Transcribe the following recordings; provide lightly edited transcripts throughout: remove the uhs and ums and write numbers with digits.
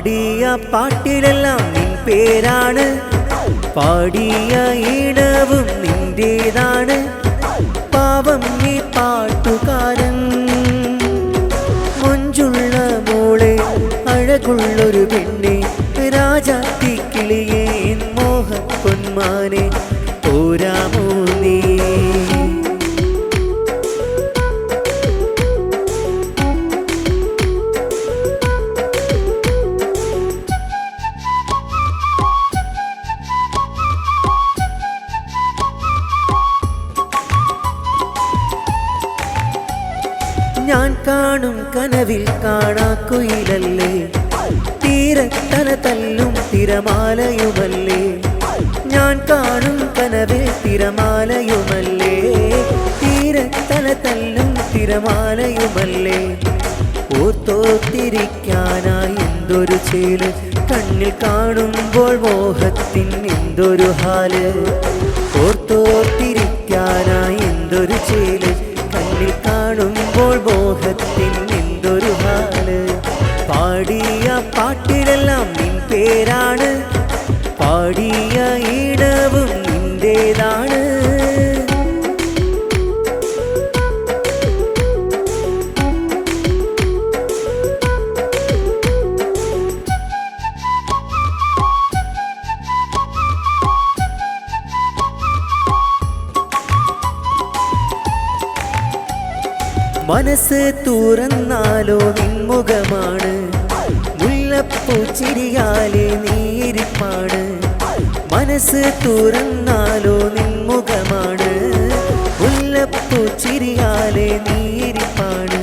പാടിയ പാട്ടിലെല്ലാം നിൻ പേരാണ്, പാടിയ ഈണവും നിന്റേതാണ്. പാവം ഈ പാട്ടുകാരൻ, മൊഞ്ചുള്ള മോളെ അഴകുള്ളൊരു പെണ്ണെ, രാജാത്തി കിളിയേ മോഹപ്പൊന്മാനെ, പോരാമോ നീ? ഞാൻ കാണും കനവിൽ കാണാക്കുയിലല്ലേ, തീരത്തല തല്ലും തിരമാലയുമല്ലേ. ഞാൻ കാണും കനവിൽ തിരമാലയുമല്ലേ, തീരത്തല തല്ലും തിരമാലയുമല്ലേ. ഓർത്തോത്തിരിക്കാനായി എന്തൊരു ചേല്, കണ്ണിൽ കാണുമ്പോൾ മോഹത്തിൻ എന്തൊരു ഹാല്. ഓർത്തോത്തിരിക്കാനായി എന്തൊരു ചേല്, കണ്ണിൽ കാണുമ്പോൾ മോഹത്തിൻ എന്തൊരു ഹാല്. പാടിയ പാട്ടിലെല്ലാം നിൻ പേരാണ്, പാടിയ ഈണവും നിന്റേതാണ്. മനസ്സ് തുറന്നാലോ നിൻമുഖമാണ്, മുല്ലപ്പൂച്ചിരിയാലെ നീരിപ്പാണ്. മനസ്സ് തുറന്നാലോ നിൻമുഖമാണ്, മുല്ലപ്പൂച്ചിരിയാലെ നീരിപ്പാണ്.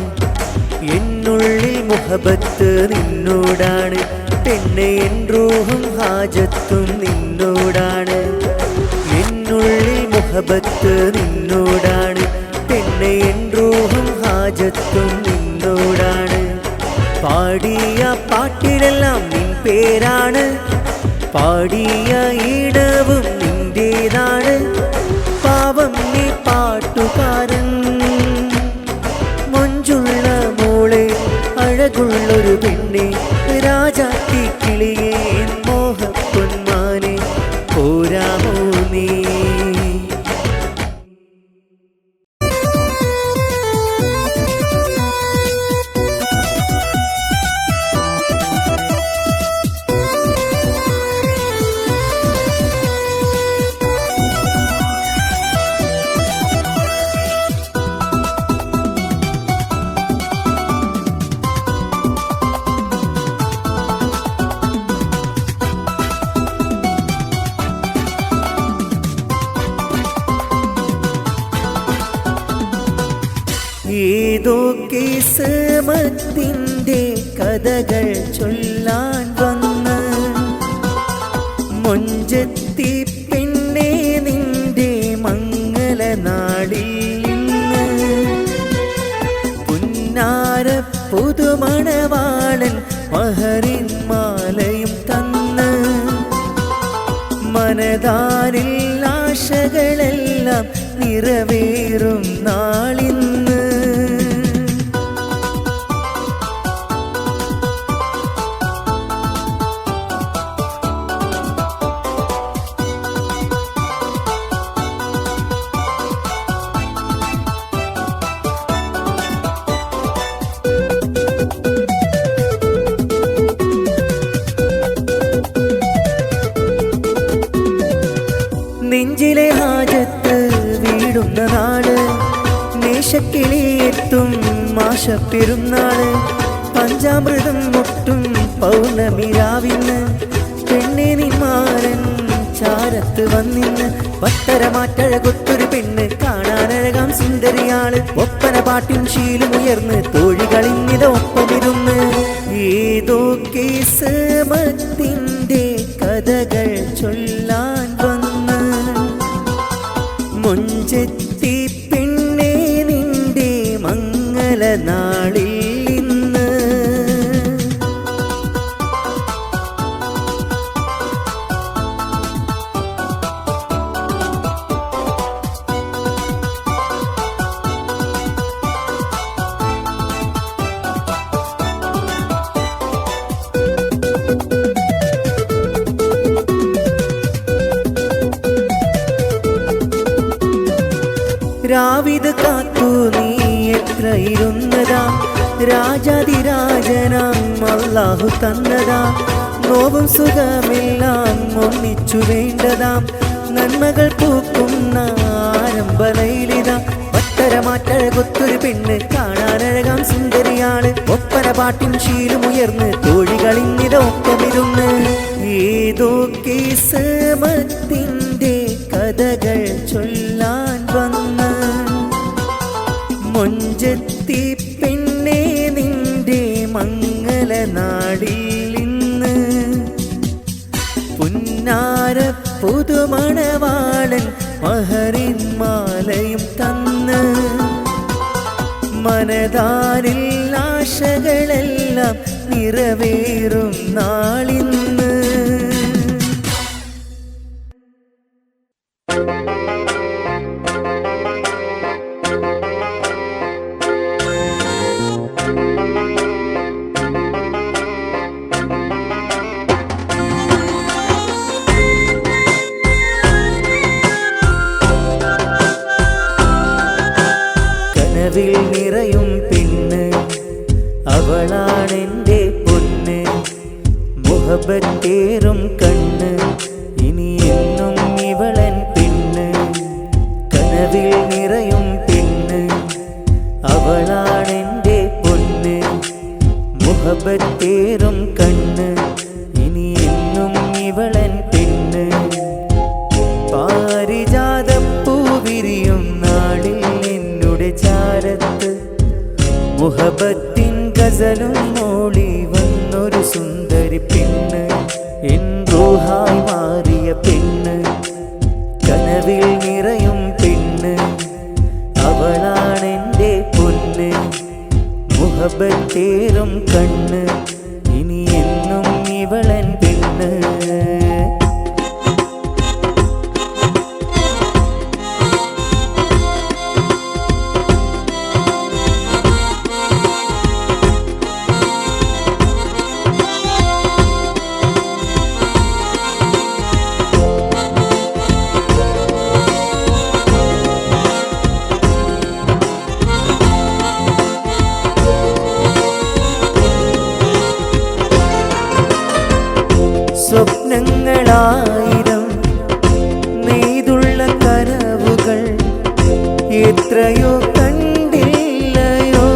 എന്നുള്ളിൽ മുഹബത്ത് നിന്നോടാണ്, പെണ്ണെ എൻ റൂഹും ഹാജത്തും നിന്നോടാണ്. എന്നുള്ളിൽ മുഹബത്ത് നിന്നോടാണ്, പെണ്ണെ എൻ റൂഹും ഹാജത്തും നിന്നോടാണ്. പാടിയ പാട്ടിലെല്ലാം നിൻ പേരാണ്, പാടിയ ഈണവും നിന്റേതാണ്. പാവം നീ പാട്ടുകാരൻ, മൊഞ്ചുള്ള മോളെ അഴകുള്ളൊരു പെണ്ണെ, രാജാത്തി കിളിയേ മോഹപ്പൊന്മാനെ, പോരാമോ നീ? ഏതോ കിസ്മത്തിന്റെ കഥകൾ ചൊല്ലാൻ വന്ന്, മൊഞ്ചത്തി പെണ്ണെ നിന്റെ മംഗളനാളിൽ നിന്ന്. പുന്നാര പുതുമണവാളൻ മഹറിൻ മാലയും തന്ന്, മനതാരിൽ ആശകളെല്ലാം നിറവേറും നാളിന്ന്. നെഞ്ചിലെ ഹാജത്ത് വീടുന്ന നാട്, നേശക്കിളിയെത്തും മാഷപ്പെരുന്നാള്. പഞ്ചാമൃതം മുട്ടും പൗർണമി രാവിന്ന്, പെണ്ണെ നിന്മാരൻ ചാരത്ത് വന്നിന്ന്. പത്തരമാറ്റഴകൊത്തൊരു പെണ്ണ് കാണാനഴകാം സുന്ദരിയാള്, ഒപ്പന പാട്ടിൻ ശീലമുയർന്ന് തോഴികളിന്നിത ഒപ്പമിരുന്ന്. ഏതോ കിസ്മത്തിന്റെ കഥകൾ ചൊല്ലാൻ വന്ന്, മൊഞ്ചത്തി പെണ്ണെ നിന്റെ മംഗളനാളിൽ ഇന്ന്. രാവിത് കാത്തു നീ എത്ര ഇരുന്നതാ, രാജാതിരാജനാം അല്ലാഹു തന്നതാ. നോവും സുഖമെല്ലാം ഒന്നിച്ചു വേണ്ടതാം, നന്മകൾ പൂക്കുന്ന ആരംഭലയിലിതാ. പത്തരമാറ്റഴകൊത്തൊരു പെണ്ണ് കാണാനഴകാം സുന്ദരിയാണ്, ഒപ്പന പാട്ടിൻ ശീലമുയർന്ന് തോഴികളിന്നിത ഒപ്പമിരുന്ന്. ഏതോ കിസ്മത്തിന്റെ കഥകൾ ചൊല്ലാൻ വന്ന് മൊഞ്ചത്തി പെണ്ണേ നിന്റെ മംഗലനാടിൽ ഇന്ന്. പുന്നാര പുതുമണവാളൻ മഹറിൻ മാലയും തന്ന്, മനതാരിൽ ആശകളെല്ലാം നിറവേറും നാളിന്ന്. കനവിൽ നിറയും പെണ്ണ് അവളാണെൻ്റെ പൊന്ന്, മുഹബത്തേറും കണ്ണ് ഇനി എന്നും ഇവളൻ പെണ്ണ്. കനവിൽ നിറയും പെണ്ണ് അവളാണെൻ്റെ പൊന്ന്, മുഹബത്തേറും കണ്ണ് ഇനി എന്നും ഇവളൻ പെണ്ണ്. പാരിജാതപ്പൂ വിരിയും നാളിൽ എന്നുടെ ചാരത്ത്, മുഹബത്തിൻ ഗസലും മോളി വന്നൊരു സുന്ദരി പെണ്ണ്, എൻ റൂഹായി മാറിയ പെണ്ണ്. കനവിൽ നിറയും പെണ്ണ് അവളാണെൻ്റെ പൊന്ന്, മുഹബത്തേറും കണ്ണ് ഇനി എന്നും ഇവളൻ പെണ്ണ്. സ്വപ്നങ്ങളായിരം നെയ്തുള്ള കനവുകൾ എത്രയോ കണ്ടില്ലയോ.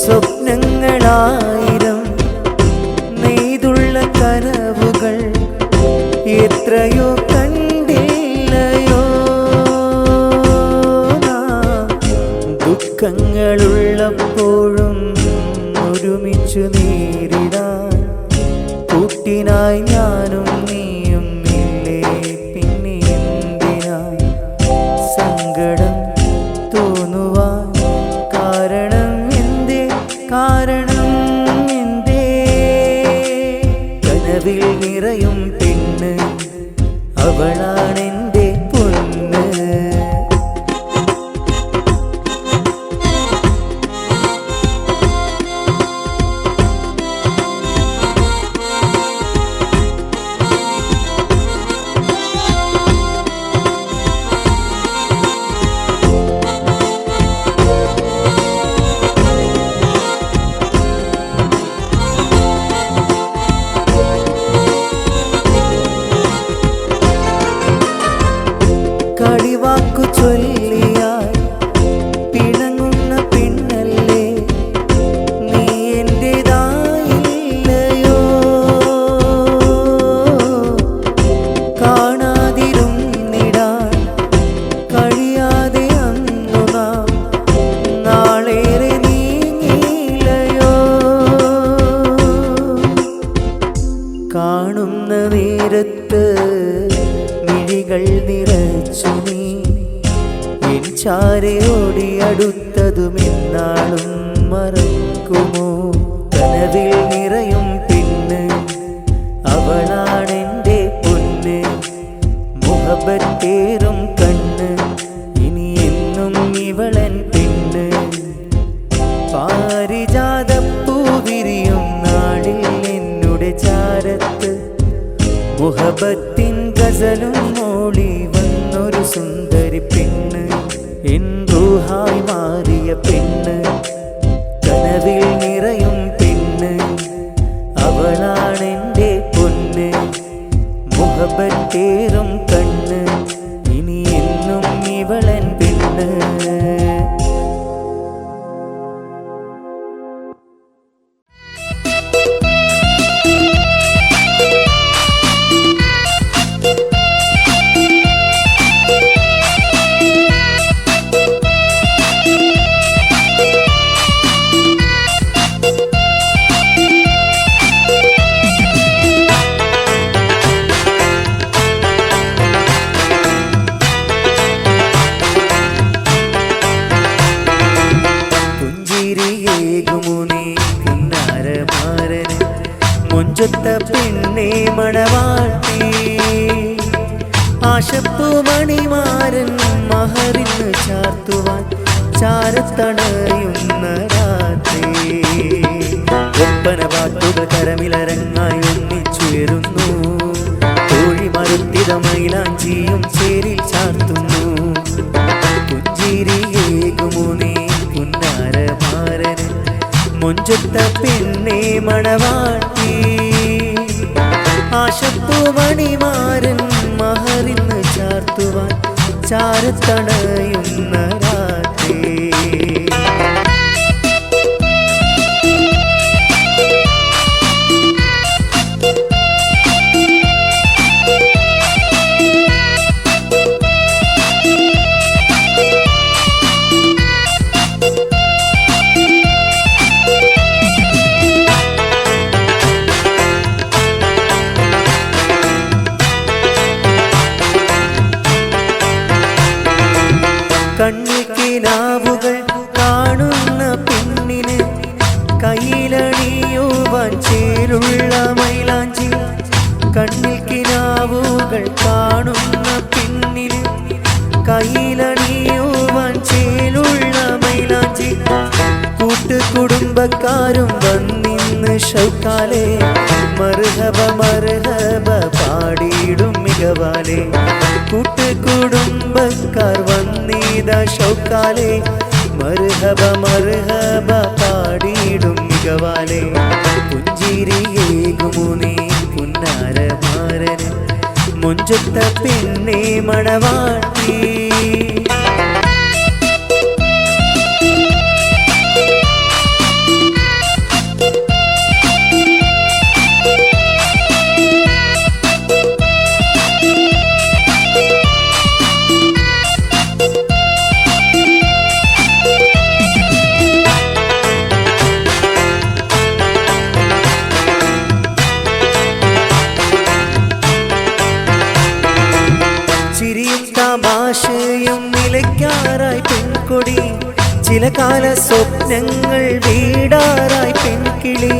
സ്വപ്നങ്ങളായിരം നെയ്തുള്ള കനവുകൾ എത്രയോ കണ്ടില്ലയോ. ദുഃഖങ്ങളുള്ളപ്പോഴും ഒരുമിച്ചു നേരിടാൻ കൂട്ടിനായി ഞാനും നീയും ഇല്ലേ, പിന്നെ എന്തിനായി സങ്കടം തോന്നുവാൻ കാരണം എന്തേ, കാരണം എന്തേ. കനവിൽ നിറയും പെണ്ണ് അവളാണെൻ്റെ പൊന്ന്. കളിവാക്കു ചൊല്ലിയാൽ പിണങ്ങുന്ന പെണ്ണല്ലേ നീ എന്റേതായില്ലയോ. കാണാതിരുന്നിടാൻ കഴിയാതെ അന്നു നാം നാളേറെ നീങ്ങിയില്ലയോ. കാണുന്ന നേരത്ത് മിഴികൾ നിറച്ചു നീ എൻ ചാരയോടി അടുത്തതുമെന്നാളും മറക്കുമോ. കനവിൽ നിറയും പെണ്ണ് അവളാണെൻ്റെ പൊന്ന്, മുഹബത്തേറും കണ്ണ് ഇനി എന്നും ഇവളൻ പെണ്ണ്. പാരിജാതപ്പൂ വിരിയും നാളിൽ എന്നുടെ ചാരത്ത്, മുഹബത്തിൻ ഗസലും മോളി വന്നു സുന്ദരി പെണ്ണ്, എൻ റൂഹായി മാറിയ പെണ്ണ്, കനവിൽ നിറയും പെണ്ണ്, അവളാണെൻ്റെ പൊന്ന്, മുഹബത്തേറും കണ്ണ്, ഇനി എന്നും ഇവളൻ പെണ്ണ്. മുഞ്ചൊത്ത പെണ്ണേ മണവാട്ടി, ആശപ്പൂമണിമാരൻ മഹറിന്ന് ചാർത്തുവാൻ ചാരത്തണയുന്ന രാത്രി. ഒപ്പന പാട്ടുകൾ കരമിലരങ്ങായി ഒന്നിച്ചുയരുന്നു, തോഴി മറുത്തിത മൈലാഞ്ചിയും ചേരിൽ ചാർത്തുന്നു. പുഞ്ചിരിയേകുമോ നീ പുന്നാരമാരന്, മുഞ്ചൊത്ത പെണ്ണേ മണവാട്ടി, ആശപ്പൂമണിമാരൻ മഹറിന്ന് ചാർത്തുവാൻ ചാരത്തണയുന്ന രാത്രി. കണ്ണിക്കിനാവുകൾ കാണുന്ന പെണ്ണിന് കയ്യിലണിയുവാൻ ചേലുള്ള മൈലാഞ്ചി. കണ്ണിൽ കിനാവുകൾ കാണുന്ന പെണ്ണിന് കയ്യിലണിയുവാൻ ചേലുള്ള മൈലാഞ്ചി. കൂട്ടുകുടുംബക്കാരും വന്നിന്ന് ഷൗക്കാലെ, മർഹബ മർഹബ പാടിയിടും മികവാലെ. കൂട്ടുകുടുംബക്കാർ വന്നീതാ ഷൗക്കാലെ, മർഹബ മർഹബ പാടിയിടും മികവാലെ. പുഞ്ചിരിയേകുമോ നീ പുന്നാരമാരന്, മുഞ്ചൊത്ത പെണ്ണേ മണവാട്ടി. ചിരിയും തമാശയും നിലയ്ക്കാറായി പെൺകൊടി, ചില കാല സ്വപ്നങ്ങൾ വീടാറായി പെൺകിളി.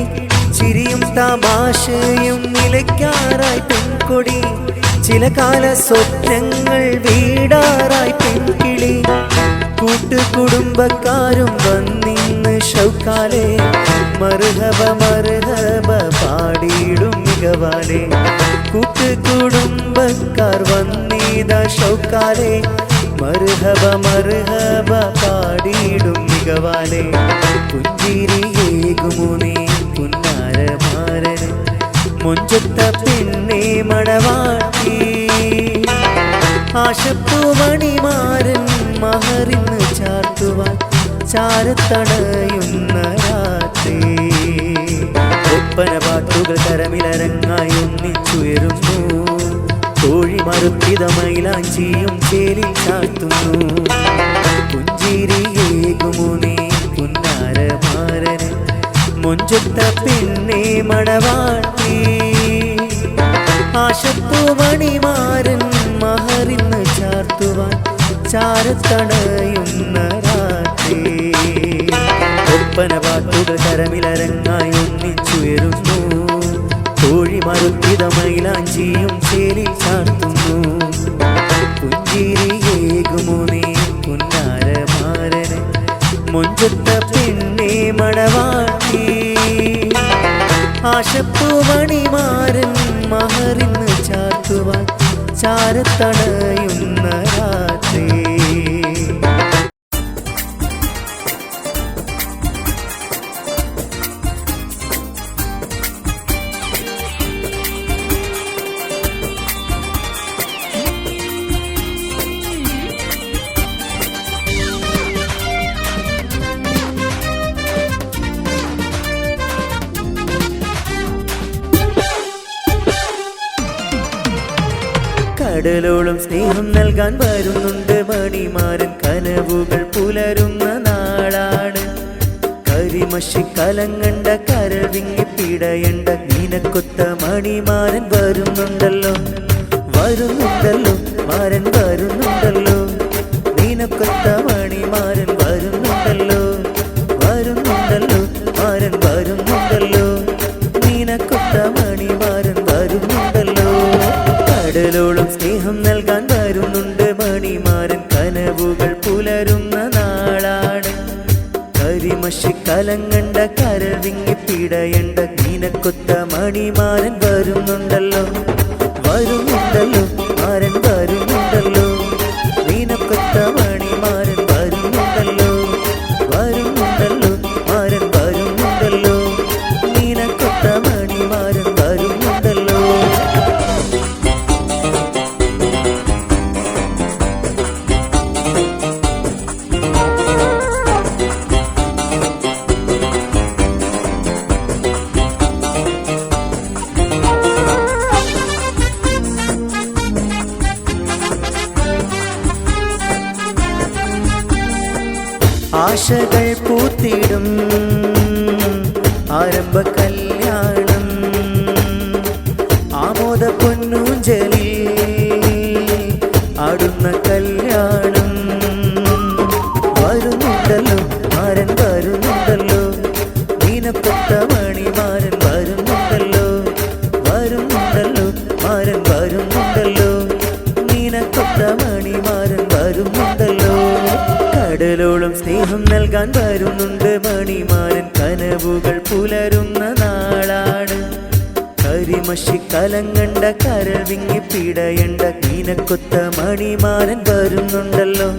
ചിരിയും തമാശയും നിലയ്ക്കാറായി പെൺകൊടി, ചില കാല സ്വപ്നങ്ങൾ വീടാറായി പെൺകിളി. കൂട്ടുകുടുംബക്കാരും വന്നിന്ന് ഷൗക്കാലെ, മർഹബ മർഹബ പാടിയിടും മികവാലെ. കൂട്ടുകുടുംബക്കാർ വന്നീതാ ഷൗക്കാലെ, മർഹബ മർഹബ പാടിയിടും മികവാലെ. പുഞ്ചിരിയേകുമോ നീ പുന്നാരമാരന്, മുഞ്ചൊത്ത പെണ്ണേ മണവാട്ടി, ആശപ്പൂമണിമാരൻ മഹറിന്ന് ചാർത്തുവാൻ ചാരത്തണയുന്ന രാത്രി. ഒപ്പന പാട്ടുകൾ കരമിലരങ്ങായി ഒന്നിച്ചുയരുന്നു, തോഴി മറുത്തിത മൈലാഞ്ചിയും ചേലിൽ ചാർത്തുന്നു. പുഞ്ചിരിയേകുമോ നീ പുന്നാരമാരന്, മുഞ്ചൊത്ത പെണ്ണേ മണവാട്ടി, ആശപ്പൂമണിമാരൻ മഹറിന്ന് ചാർത്തുവാൻ ചാരത്തണയുന്ന രാത്രി. ഒപ്പന പാട്ടുകൾ കരമിലരങ്ങായി ഒന്നിച്ചുയരുന്നു, തോഴി മറുത്തിത മൈലാഞ്ചിയും ചേലിൽ ചാർത്തുന്നു. പുഞ്ചിരിയേകുമോ നീ പുന്നാരമാരന്, മുഞ്ചൊത്ത പെണ്ണേ മണവാട്ടി, ആശപ്പൂമണിമാരൻ മഹറിന്ന് ചാർത്തുവാൻ ചാരത്തണയുന്ന രാത്രി. കടലോളം സ്നേഹം നൽകാൻ വരുന്നുണ്ട് മണിമാരൻ. കനവുകൾ പുലരുന്ന നാളാണ്. കരിമഷി കലങ്ങണ്ട കരൾ വിങ്ങി പിടയണ്ട നിനക്കൊത്ത മണിമാരൻ വരുന്നുണ്ടല്ലോ. വരുന്നുണ്ടല്ലോ മാരൻ വരുന്നുണ്ടല്ലോ. നിനക്കൊത്ത മണിമാരൻ വരുന്നുണ്ടല്ലോ. വരുന്നുണ്ടല്ലോ മാരൻ വരുന്നുണ്ടല്ലോ. നിനക്കൊത്ത മണിമാരൻ വരുന്നുണ്ടല്ലോ. കടലോളം സ്നേഹം നൽകാൻ വരുന്നുണ്ട് മണിമാരൻ. കനവുകൾ പുലരുന്ന നാളാണ്. കരിമഷി കലങ്ങണ്ട കരൾ വിങ്ങി പിടയണ്ട നിനക്കൊത്ത മണിമാരൻ വരുന്നുണ്ടല്ലോ. വരുന്നുണ്ടല്ലോ മാരൻ വരുന്നുണ്ടല്ലോ. നിനക്കൊത്ത മണിമാരൻ വരുന്നുണ്ടല്ലോ. വരുന്നുണ്ടല്ലോ മാരൻ വരുന്നുണ്ടല്ലോ. നിനക്കൊത്ത മണിമാരൻ വരുന്നുണ്ടല്ലോ. ആശകൾ പൂത്തിടും ആരംഭ കല്യാണം. ആമോദ പൊന്നൂഞ്ചലിൽ ആടുന്ന കല്യാണം. വരുന്നുണ്ടല്ലോ മാരൻ വരുന്നുണ്ടല്ലോ. നിനക്കൊത്ത മണിമാരൻ വരുന്നുണ്ടല്ലോ. വരുന്നുണ്ടല്ലോ മാരൻ വരുന്നുണ്ടല്ലോ. നിനക്കൊത്ത മണിമാരൻ വരുന്നുണ്ടല്ലോ. കടലോളം സ്നേഹം നൽകാൻ വരുന്നുണ്ട് മണിമാരൻ. കനവുകൾ പുലരുന്ന നാളാണ്. കരിമഷി കലങ്ങണ്ട കരൾ വിങ്ങി പിടയണ്ട നിനക്കൊത്ത മണിമാരൻ വരുന്നുണ്ടല്ലോ.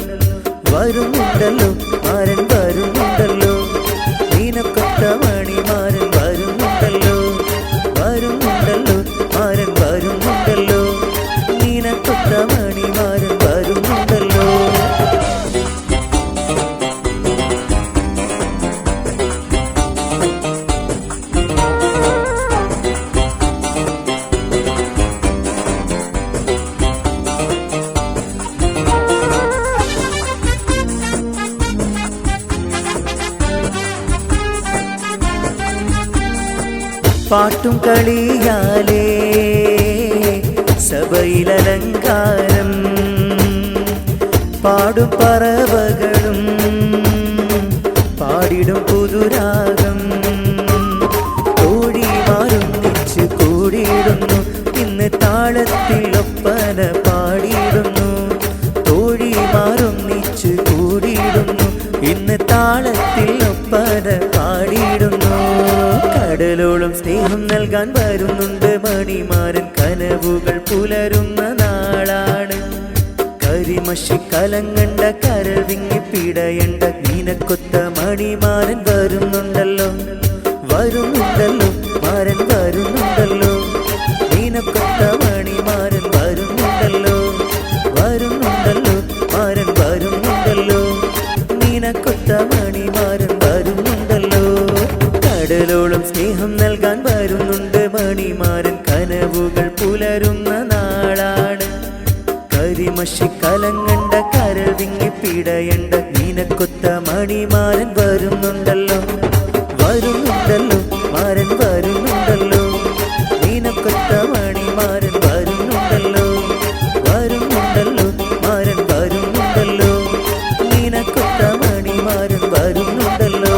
വരുന്നുണ്ടല്ലോ മാരൻ വരുന്നുണ്ടല്ലോ. നിനക്കൊത്ത മണിമാരൻ വരുന്നുണ്ടല്ലോ. വരുന്നുണ്ടല്ലോ മാരൻ വരുന്നുണ്ടല്ലോ. നിനക്കൊത്ത മണിമാരൻ വരുന്നുണ്ടല്ലോ. പാട്ടും കളിയാലേ സഭയിലലങ്കാരം. പാടും പറവകളും പാടിടും പുതുരാഗം. തോഴിമാരൊന്നിച്ച് കൂടിയിടുന്നു ഇന്ന് താളത്തിൽ ഒപ്പന പാടിയിടുന്നു. തോഴിമാരൊന്നിച്ച് കൂടിയിടുന്നു ഇന്ന് താളത്തിൽ ഒപ്പന പാടിയിടുന്നു. കടലോളം സ്നേഹം നൽകാൻ വരുന്നുണ്ട് മണിമാരൻ. കനവുകൾ പുലരുന്ന നാളാണ്. കരിമഷി കലങ്ങണ്ട കരൾ വിങ്ങി പിടയണ്ട നിനക്കൊത്ത മണിമാരൻ വരുന്നുണ്ടല്ലോ. വരുന്നുണ്ടല്ലോ മാരൻ വരുന്നുണ്ടല്ലോ. നിനക്കൊത്ത മണിമാരൻ വരുന്നുണ്ടല്ലോ. വരുന്നുണ്ടല്ലോ മാരൻ വരുന്നുണ്ടല്ലോ. നിനക്കൊത്ത മണിമാരൻ വരുന്നുണ്ടല്ലോ. കടലോളം സ്നേഹം നൽകാൻ വരുന്നുണ്ട് മണിമാരൻ. കനവുകൾ പുലരുന്ന നാളാണ്. കരിമഷി കലങ്ങണ്ട കരൾ വിങ്ങി പിടയണ്ട നിനക്കൊത്ത മണിമാരൻ വരുന്നുണ്ടല്ലോ. വരുന്നുണ്ടല്ലോ മാരൻ വരുന്നുണ്ടല്ലോ. നിനക്കൊത്ത മണിമാരൻ വരുന്നുണ്ടല്ലോ. വരുന്നുണ്ടല്ലോ മാരൻ വരുന്നുണ്ടല്ലോ. നിനക്കൊത്ത മണിമാരൻ വരുന്നുണ്ടല്ലോ.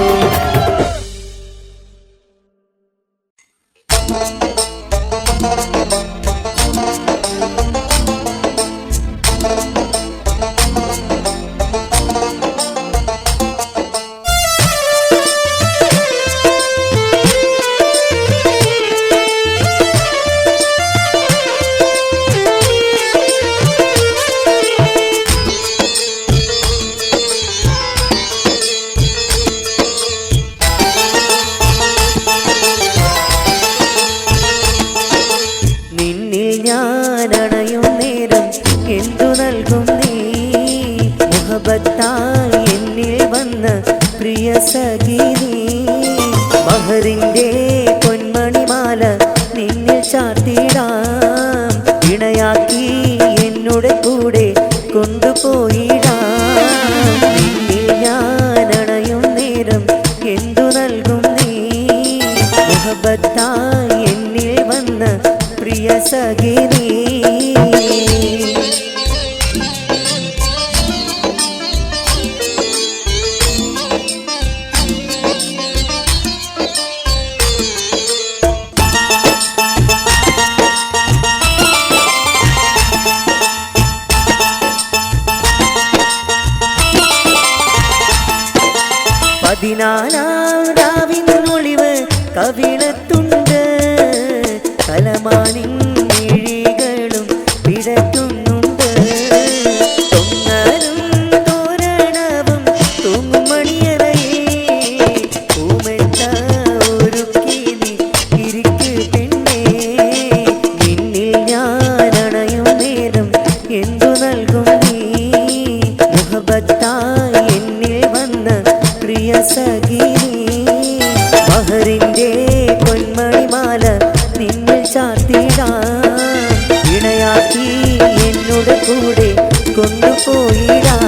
മുഹബത്തായി എന്നിൽ വന്ന പ്രിയ സഖി നീ. പതിനാലാം രാവിനൊളിവ് കവിളത്തുണ്ട്, കലമാനിൻ മിഴികളും പിടയ്ക്കുന്നുണ്ട്. തൊങ്ങലും തോരണവും തൂങ്ങുമണിയറയിൽ പൂമെത്ത ഒരുക്കി നീ ഇരിക്ക് പെണ്ണേ. നിന്നിൽ ഞാൻ അണയും നേരം എന്തു നൽകും നീ? മുഹബത്തായി എന്നിൽ വന്ന പ്രിയ സഖി നീ. മഹറിന്റെ പൊന്മണിമാല നിന്നിൽ ചാർത്തിടാം, ഇണയാക്കി എന്നോട് കൂടെ കൊണ്ടുപോയിടാം.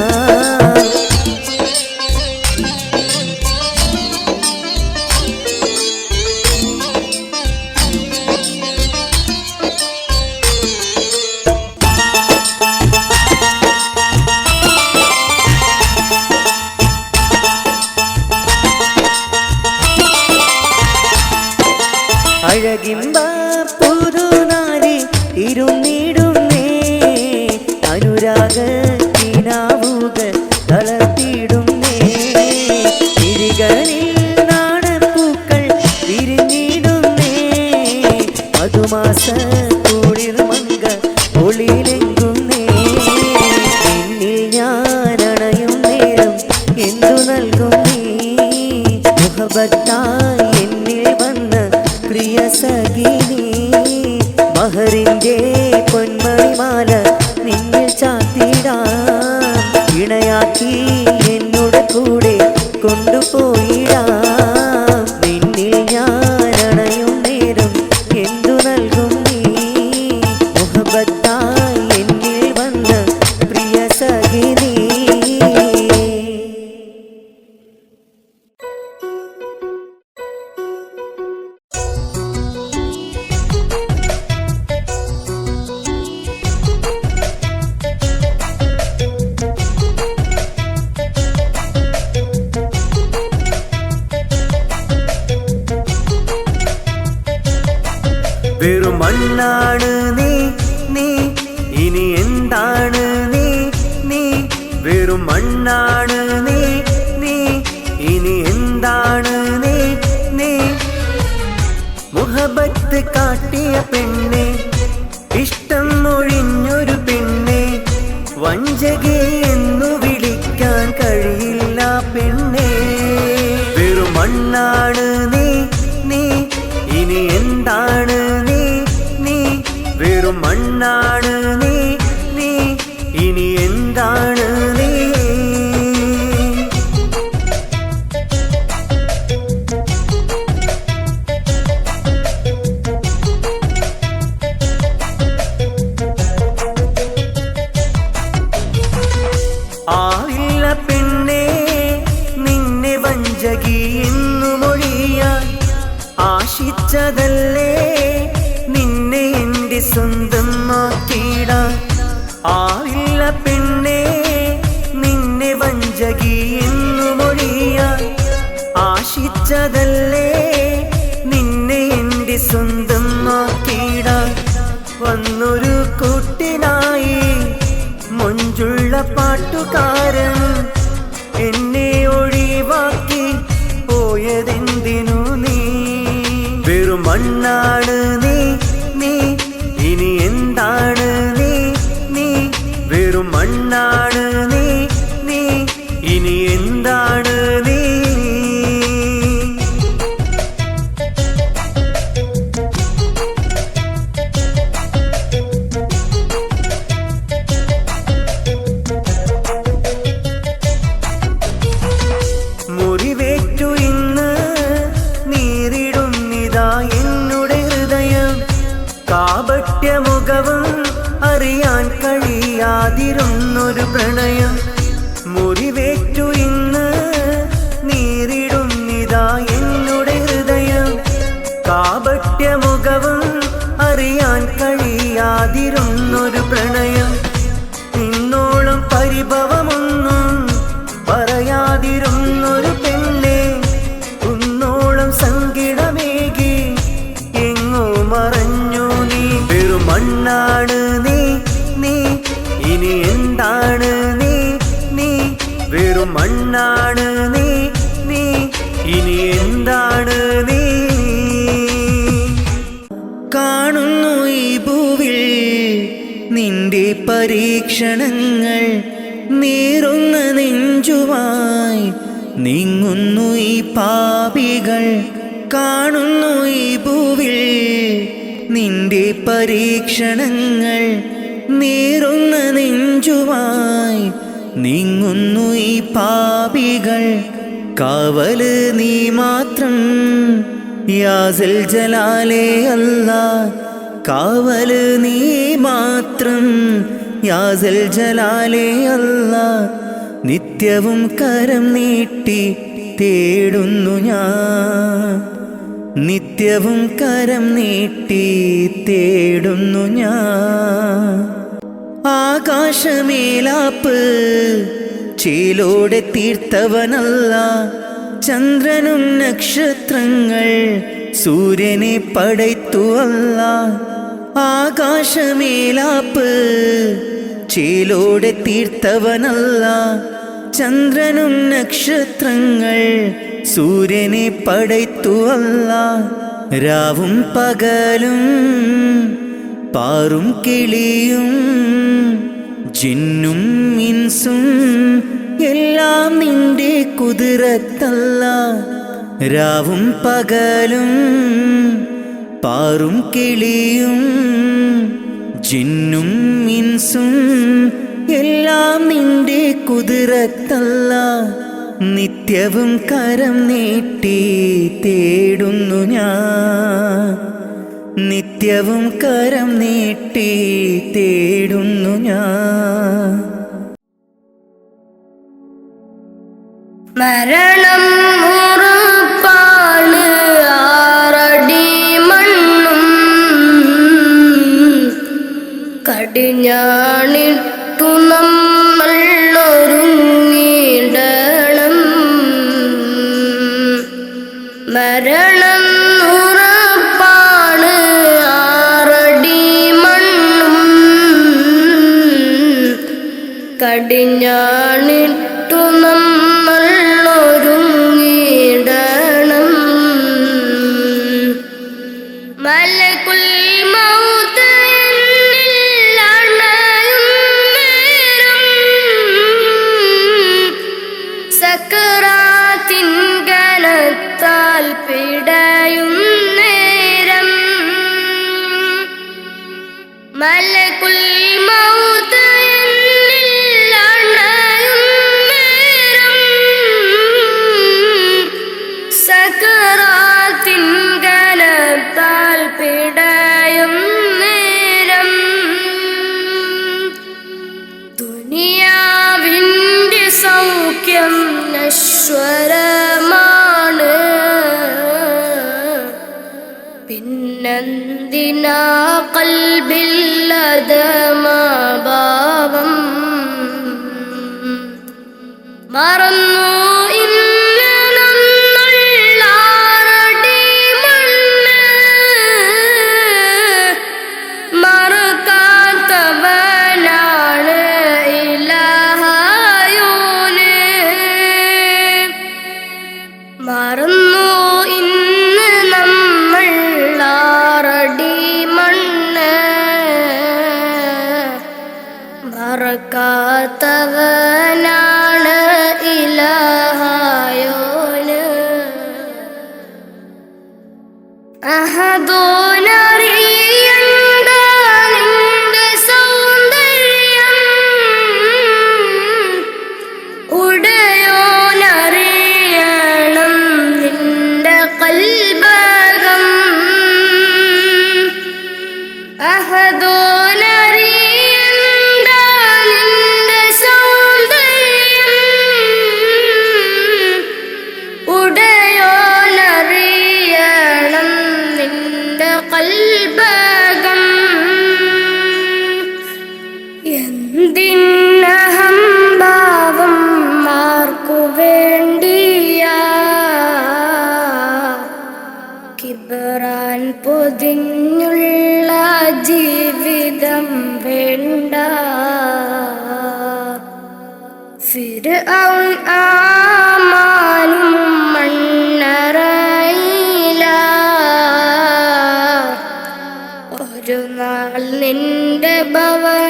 അഴകിമ്പ പുതുനാരി ഇരുന്നിടുന്നേ, അനുരാഗത്തിനാവുകൾ തളർത്തിടുന്നേ. കിഴികളിൽ നാടൻപൂക്കൾ വിരിഞ്ഞിടുന്നേ, മധുമാസ കുളിർമങ്ക ഒളിയിലെങ്കുന്നേ. നിന്നിൽ ഞാൻ അണയും നേരം എന്തു നൽകും നീ? മുഹബത്തായി എന്നിൽ വന്ന പ്രിയ സഖി നീ. മഹറിന്റെ പൊന്മണിമാല നിന്നിൽ ചാർത്തിടാം, ഇണയാക്കി എന്നോട് കൂടെ കൊണ്ടുപോയിടാം. നിന്നിൽ ഞാൻ അണയും നേരം എന്തു നൽകും നീ? മുഹബത്തായി എന്നിൽ വന്ന പ്രിയ സഖി നീ. വെറും മണ്ണാണ് നീ നീ, ഇനി എന്താണ് നീ നീ? വെറും മണ്ണാണ് നീ നീ, ഇനി എന്താണ് നീ നീ? മുഹബത്ത് കാട്ടിയ പെണ്ണെ, ഇഷ്ടം ഒഴിഞ്ഞൊരു പെണ്ണെ, വഞ്ചകി എന്നു വിളിക്കാൻ കഴിയില്ല പെണ്ണെ. വെറും മണ്ണാണ് നീ നീ, ഇനി എന്താണ് നീ നീ? വെറും മണ്ണാണ് നീ നീ, ഇനി എന്താണ് നീ? ആവില്ല പെണ്ണെ നിന്നെ വഞ്ചകി എന്നു മൊഴിയാൻ, ആശിച്ചതല്ലേ നിന്നെ എൻ്റെ സ്വന്തമാക്കിടാൻ. ആവില്ല പെണ്ണെ നിന്നെ വഞ്ചകി എന്നു മൊഴിയാൻ, ആശിച്ചതല്ലേ നിന്നെ എൻ്റെ സ്വന്തമാക്കിടാൻ. വന്നൊരു കൂട്ടിനായി മൊഞ്ചുള്ള പാട്ടുകാരൻ, എന്നെ ഒഴിവാക്കി പോയതെന്തിനു നീ? വെറും മണ്ണാണ് നീ നീ, ഇനി എന്താണ് നീ നീ? വെറും മണ്ണാണ് നീ നീ, ഇനി എന്താണ് നീ? മുറിവേറ്റു ഇന്ന് നീറിടുന്നിതാ എന്നുടെ ഹൃദയം, കാപട്യമുഖവും അറിയാൻ കഴിയാതിരുന്നൊരു പ്രണയം. മുറിവേറ്റു ഇന്ന് നീറിടുന്നിതാ എന്നുടെ ഹൃദയം, കാപ കാപട്യമുഖവും അറിയാൻ കഴിയാതിരുന്നൊരു പ്രണയം, നിന്നോളം പരിഭവമൊന്നും പറയാതിരുന്നൊരു പെണ്ണെ, കുന്നോളം സങ്കടമേകി എങ്ങോ മറഞ്ഞു നീ. വെറും മണ്ണാണ് നീ നീ, ഇനി എന്താണ് നീ നീ. വെറും മണ്ണാണ് നീ നീ, ഇനി എന്താണ് നീ. കാണുന്നു ഈ ഭൂവിൽ നിന്റെ പരീക്ഷണങ്ങൾ, നീറുന്ന നെഞ്ചുമായി നീങ്ങുന്നു ഈ പാപികൾ. കാണുന്നു ഈ ഭൂവിൽ നിന്റെ പരീക്ഷണങ്ങൾ, നീറുന്ന നെഞ്ചുമായി നീങ്ങുന്നു ഈ പാപികൾ. കാവല് നീ മാത്രം യാസൽ ജലാലേ അല്ലാ, കാവല് നീ മാത്രം യാസൽ ജലാലേ അല്ലാ. നിത്യവും കരം നീട്ടി തേടുന്നു ഞാൻ, നിത്യവും കരം നീട്ടി തേടുന്നു ഞാൻ. ആകാശമേലാപ്പ് ചേലോടെ തീർത്തവനല്ല, ചന്ദ്രനും നക്ഷത്രങ്ങൾ സൂര്യനെ പടയ്ത്തു അല്ല. ആകാശമേലാപ്പ് ചേലോടെ തീർത്തവനല്ല, ചന്ദ്രനും നക്ഷത്രങ്ങൾ സൂര്യനെ പടയ്ത്തു അല്ല. രാവും പകലും പാറും കിളിയും ജിന്നും ഇൻസും എല്ലാം നിന്റെ കുതിരത്തല്ല. രാവും പകലും പാറും കിളിയും ജിന്നും ഇൻസും എല്ലാം നിന്റെ കുതിരത്തല്ല. നിത്യവും കരം നീട്ടി തേടുന്നു ഞാൻ, നിത്യവും കരം നീട്ടി തേടുന്നു ഞാൻ. മരണം ഉറപ്പാണ്, ആറടി മണ്ണും കടിഞ്ഞാണിട്ടു നമ്മൾ ഒരുങ്ങിടണം. മരണം ഉറപ്പാണ്, ആറടി മണ്ണും കടിഞ്ഞാണിട്ടു നമ്മൾ ഒരുങ്ങിടണം. മലകുൽ മൗത്ത് എന്നിൽ അണയും നേരം, സക്കറാത്തിൻ കനത്താൽ പിടയും നേരം. മലകുൽ മൗത്ത് എന്നിൽ അണയും നേരം, സക്കറാത്തിൻ കനത്താൽ പിടയും നേരം. ദുനിയാവിൻ്റെ സൗഖ്യം നശ്വരമാണ്, പിന്നെന്തിനാ കൽബില്ലതമാഭാവം. മറന്നു ഇന്ന് നമ്മൾ ആറടി മണ്ണ്, മറക്കാത്തവനാണ് ഇലാഹായോന്. മറന്നു ഇന്ന് നമ്മൾ ആറടി മണ്ണ്, മറക്കാത്തവനാണ് ഇലാഹായോന്. അഹദോനറിയണ്ട നിന്റെ സൗന്ദര്യം, ഉടയോനറിയണം നിന്റെ കൽബകം. അഹദോനറിയണ്ട നിന്റെ സൗന്ദര്യം, കൽബകം എന്തിനഹംഭാവം ആർക്കു വേണ്ടിയാ കിബറാൻ പൊതിഞ്ഞുള്ള ജീവിതം വേണ്ട ഫിർഔൻ ആമാനും മണ്ണറയില ഒരു നാൾ നിന്റെ ഭവനമതാറടി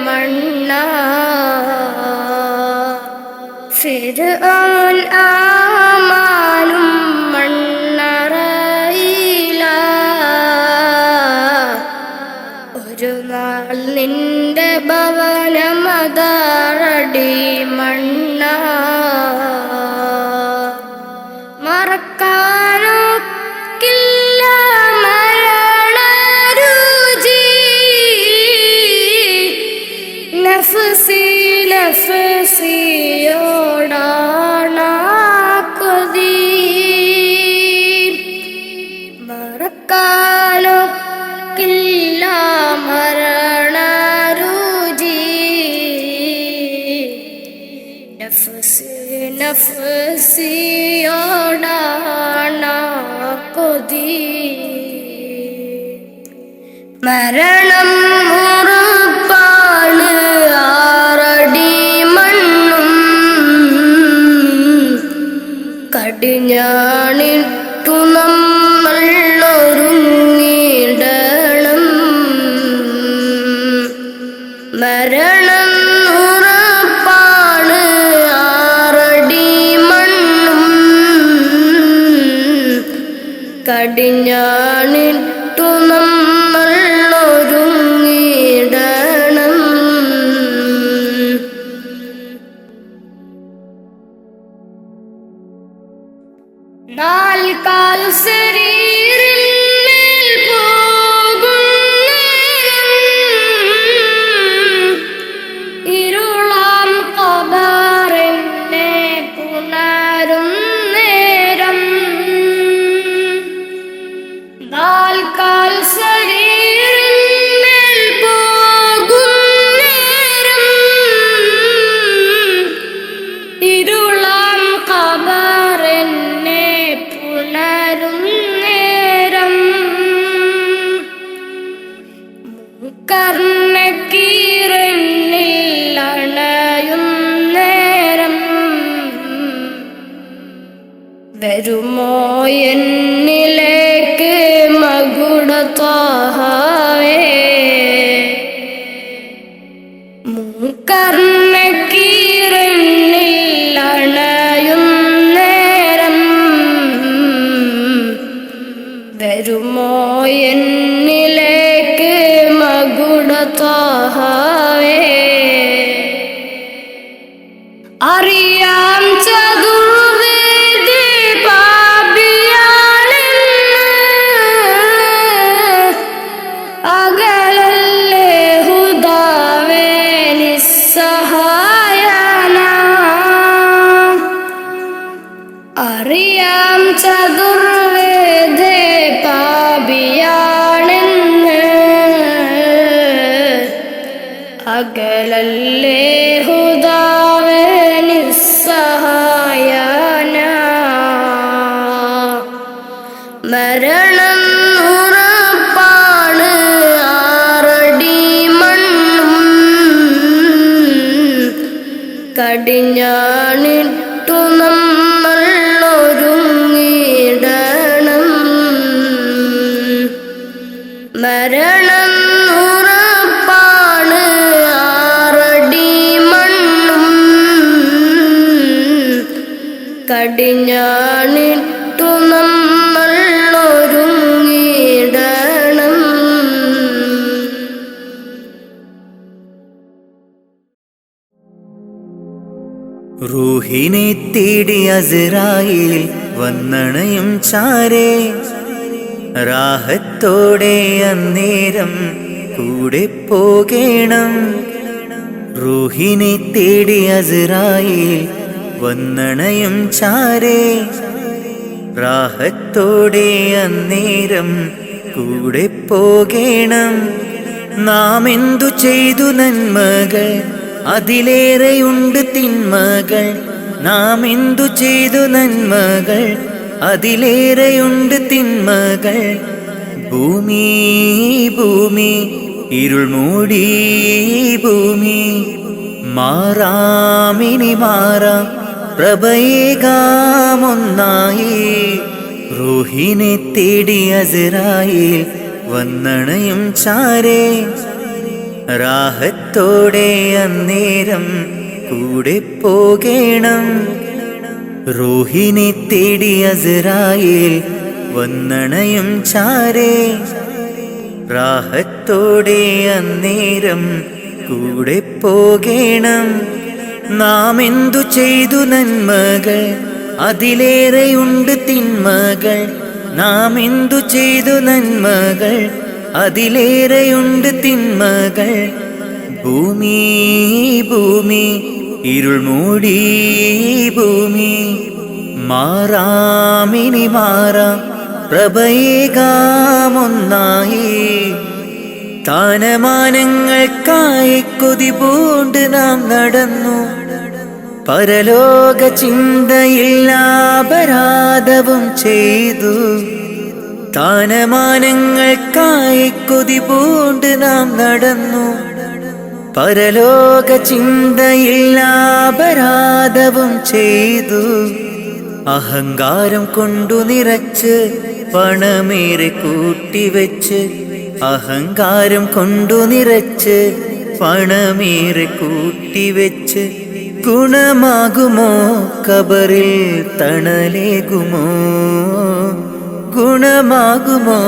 മണ്ണ ഫിർഔൻ ആമാനും മണ്ണറയില ഒരു നാൾ നിന്റെ ഭവനമതാറടി മണ്ണ മറക്കാനൊക്കില്ല മരണരുചി നഫ്സി നഫ്സിയോടാണ കൊതി മറക്കാനൊക്കില്ല മരണരുചി നഫ്സി നഫ്സിയോടാണ കൊതി മരണം ഉറപ്പാണ് ആറടി മണ്ണും കടിഞ്ഞാണിട്ടു നമ്മൾ ഒരുങ്ങിടണം മരണം ഉറപ്പാണ് ആറടി മണ്ണും കടിഞ്ഞാണിട്ടു നമ്മൾ ഒരുങ്ങിടണം നാൽക്കാൽ ശരീരമേൽ പോകും ഇരുളാം ഖബറിനെ പുണരും നേരം നാൽക്കാൽ ശരീരമേൽ പോകും നേരം ഇരുളാം ഖബറിനെ പുണരും നേരം കർണക്കീറന്നിൽ അണയും നേരം വരുമോ എന്നിലേക്ക് മകുടത്വഹവേ കർണക്കീറന്നിൽ അണയും നേരം വരുമോ എന്നിലേക്ക് മകുടത്വഹവേ അറിയാം ചതുർവേദി പാപിയാണെന്ന് അകലല്ലേ ഹുദാവേ നിസ്സഹായന അറിയാം ചതുർവേദി പാപിയാണെന്ന് അകലല്ലേ ഹുദാവേ നിസ്സഹായന മരണം ഉറപ്പാണ് ആറടി മണ്ണും കടിഞ്ഞാണിട്ടു നമ്മൾ ഒരുങ്ങിടണം മരണം ഉറപ്പാണ് ആറടി മണ്ണും കടിഞ്ഞാണിട്ടു നമ്മൾ ഒരുങ്ങിടണം റൂഹിനെ തേടി അസ്രായേൽ വന്നണയും ചാരേ റാഹത്തോടെ അന്നേരം കൂടെ പോകേണം റൂഹിനെ തേടി അസ്രായേൽ വന്നണയും ചാരേ റാഹത്തോടെ അന്നേരം കൂടെ പോകേണം. നാം എന്തു ചെയ്തു നന്മകൾ, അതിലേറെയുണ്ട് തിന്മകൾ. നാം എന്തു ചെയ്തു നന്മകൾ, അതിലേറെയുണ്ട് തിന്മകൾ. ഭൂമി ഭൂമി ഇരുൾ മൂടി ഭൂമി, മാറാമിനി മാറാം പ്രഭയേകാമൊന്നായി. റൂഹിനെ തേടി അസ്രായീൽ വന്നണയും ചാരേ. റാഹത്തോടെ അന്നേരം കൂടെ പോകേണം. റൂഹിനെ തേടി അസ്രായീൽ വന്നണയും ചാരേ. റാഹത്തോടെ അന്നേരം കൂടെ പോകേണം. നാം എന്തു ചെയ്തു നന്മകൾ, അതിലേറെയുണ്ട് തിന്മകൾ. നാം എന്തു ചെയ്തു നന്മകൾ, അതിലേറെയുണ്ട് തിന്മകൾ. ഭൂമി ഭൂമി ഇരുൾ മൂടി ഭൂമി, മാറാമിനി മാറാം പ്രഭയേകാമൊന്നായി. സ്ഥാനമാനങ്ങൾക്കായി കൊതി പൂണ്ട് നാം നടന്നു. പരലോക ചിന്തയിൽ അപരാധവും ചെയ്തു. സ്ഥാനമാനങ്ങൾക്കായി കൊതി പൂണ്ട് നാം നടന്നു. പരലോക ചിന്തയിൽ അപരാധവും ചെയ്തു. അഹങ്കാരം കൊണ്ടു നിറച്ച് പണമേറെ കൂട്ടിവെച്ച്, അഹങ്കാരം കൊണ്ടു നിറച്ച് പണമേറെ കൂട്ടിവെച്ച്, ഗുണമാകുമോ ഖബറിൽ തണലേകുമോ? ഗുണമാകുമോ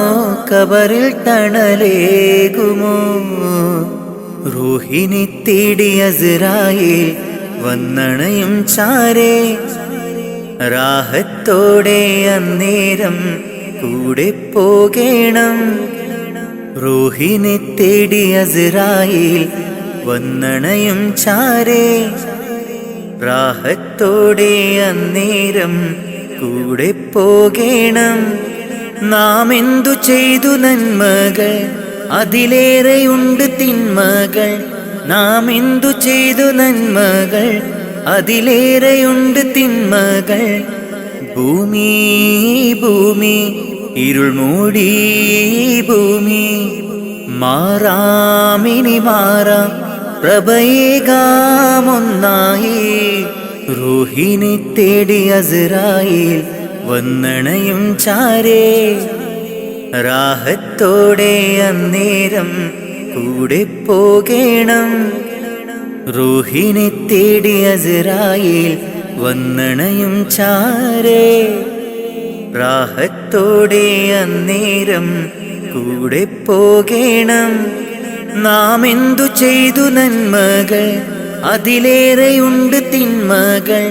ഖബറിൽ തണലേകുമോ? റൂഹിനെ തേടി അസ്രായീൽ വന്നണയും ചാരേ. റാഹത്തോടെ അന്നേരം കൂടെ പോകേണം. റൂഹിനെ തേടി അസ്രായീൽ വന്നണയും ചാരേ. റാഹത്തോടെ അന്നേരം കൂടെ പോകേണം. നാം എന്തു ചെയ്തു നന്മകൾ, അതിലേറെയുണ്ട് തിന്മകൾ. നാം എന്തു ചെയ്തു നന്മകൾ, അതിലേറെയുണ്ട് തിന്മകൾ. ഭൂമി ഭൂമി ഇരുൾ മൂടി ഭൂമി, മാറാമിനി മാറാം പ്രഭയേകാമൊന്നായി. റൂഹിനെ തേടി അസ്രായീൽ വന്നണയും ചാരേ. റാഹത്തോടെ അന്നേരം കൂടെ പോകേണം. റൂഹിനെ തേടി അസ്രായീൽ വന്നണയും ചാരേ. റാഹത്തോടെ അന്നേരം കൂടെ പോകേണം. നാം എന്തു ചെയ്തു നന്മകൾ, അതിലേറെയുണ്ട് തിന്മകൾ.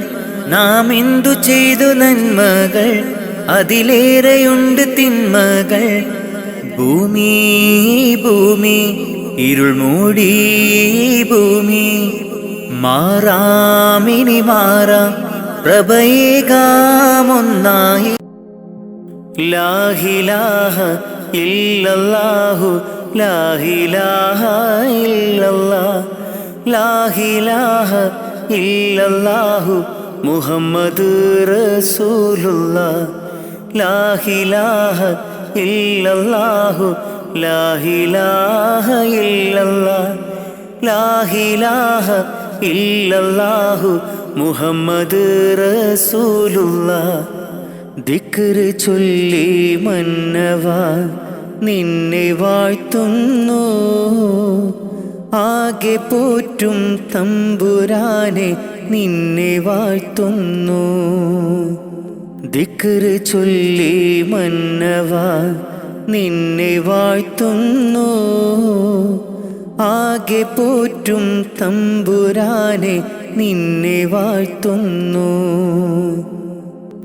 നാം എന്തു ചെയ്തു നന്മകൾ, അതിലേറെയുണ്ട് തിന്മകൾ. ഭൂമി ഭൂമി ഇരുൾ മൂടി ഭൂമി, മാറാമിനി മാറാം പ്രഭയേകാമൊന്നായി. ലാ ഇലാഹ ഇല്ലല്ലാഹു ലാ ഇലാഹ ഇല്ലല്ലാഹ്, ലാ ഇലാഹ ഇല്ലല്ലാഹു മുഹമ്മദ് റസൂലുള്ളാഹ്. ലാ ഇലാഹ ഇല്ലല്ലാഹു ലാ ഇലാഹ ഇല്ലല്ലാഹ്, ലാ ഇലാഹ ഇല്ലല്ലാഹു മുഹമ്മദ് റസൂലുള്ളാഹ്. ദിക്റ് ചൊല്ലി മന്നവാ നിന്നെ വാഴ്ത്തുന്നു. ആകെ പോറ്റും തമ്പുരാനെ നിന്നെ വാഴ്ത്തുന്നു. ദിക്റ് ചൊല്ലി മന്നവാ നിന്നെ വാഴ്ത്തുന്നു. ആകെ പോറ്റും തമ്പുരാനെ നിന്നെ വാഴ്ത്തുന്നു.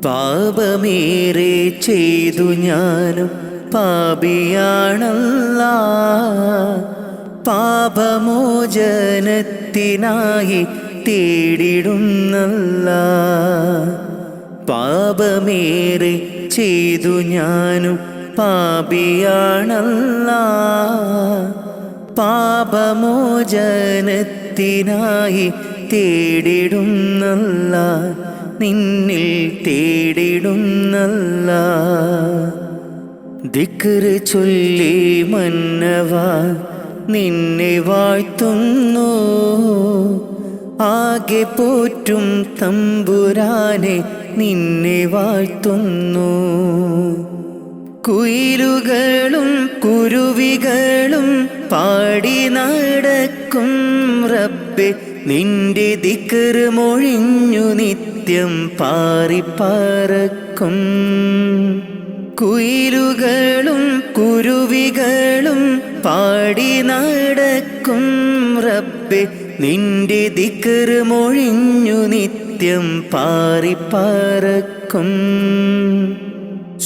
പാപമേറെ ചെയ്തു ഞാനും പാപിയാണല്ലാ, പാപമോചനത്തിനായി തേടിടുന്നല്ലാ. പാപമേറെ ചെയ്തു ഞാനും പാപിയാണല്ലാ. പാപമോചനത്തിനായി തേടിടുന്നല്ലാ, നിന്നിൽ തേടിടുന്നല്ലാ. ദിക്റ് ചൊല്ലി മന്നവാ നിന്നെ വാഴ്ത്തുന്നു, ആകെ പോറ്റും തമ്പുരാനെ നിന്നെ വാഴ്ത്തുന്നു. കുയിലുകളും കുരുവികളും പാടി നടക്കും റബ്ബേ, നിന്റെ ദിക്റ് മൊഴിഞ്ഞു നിത്യം പാറിപ്പറക്കും. കുയിലുകളും കുരുവികളും പാടി നടക്കും റബ്ബേ, നിന്റെ ദിക്റ് മൊഴിഞ്ഞു നിത്യം പാറിപ്പറക്കും.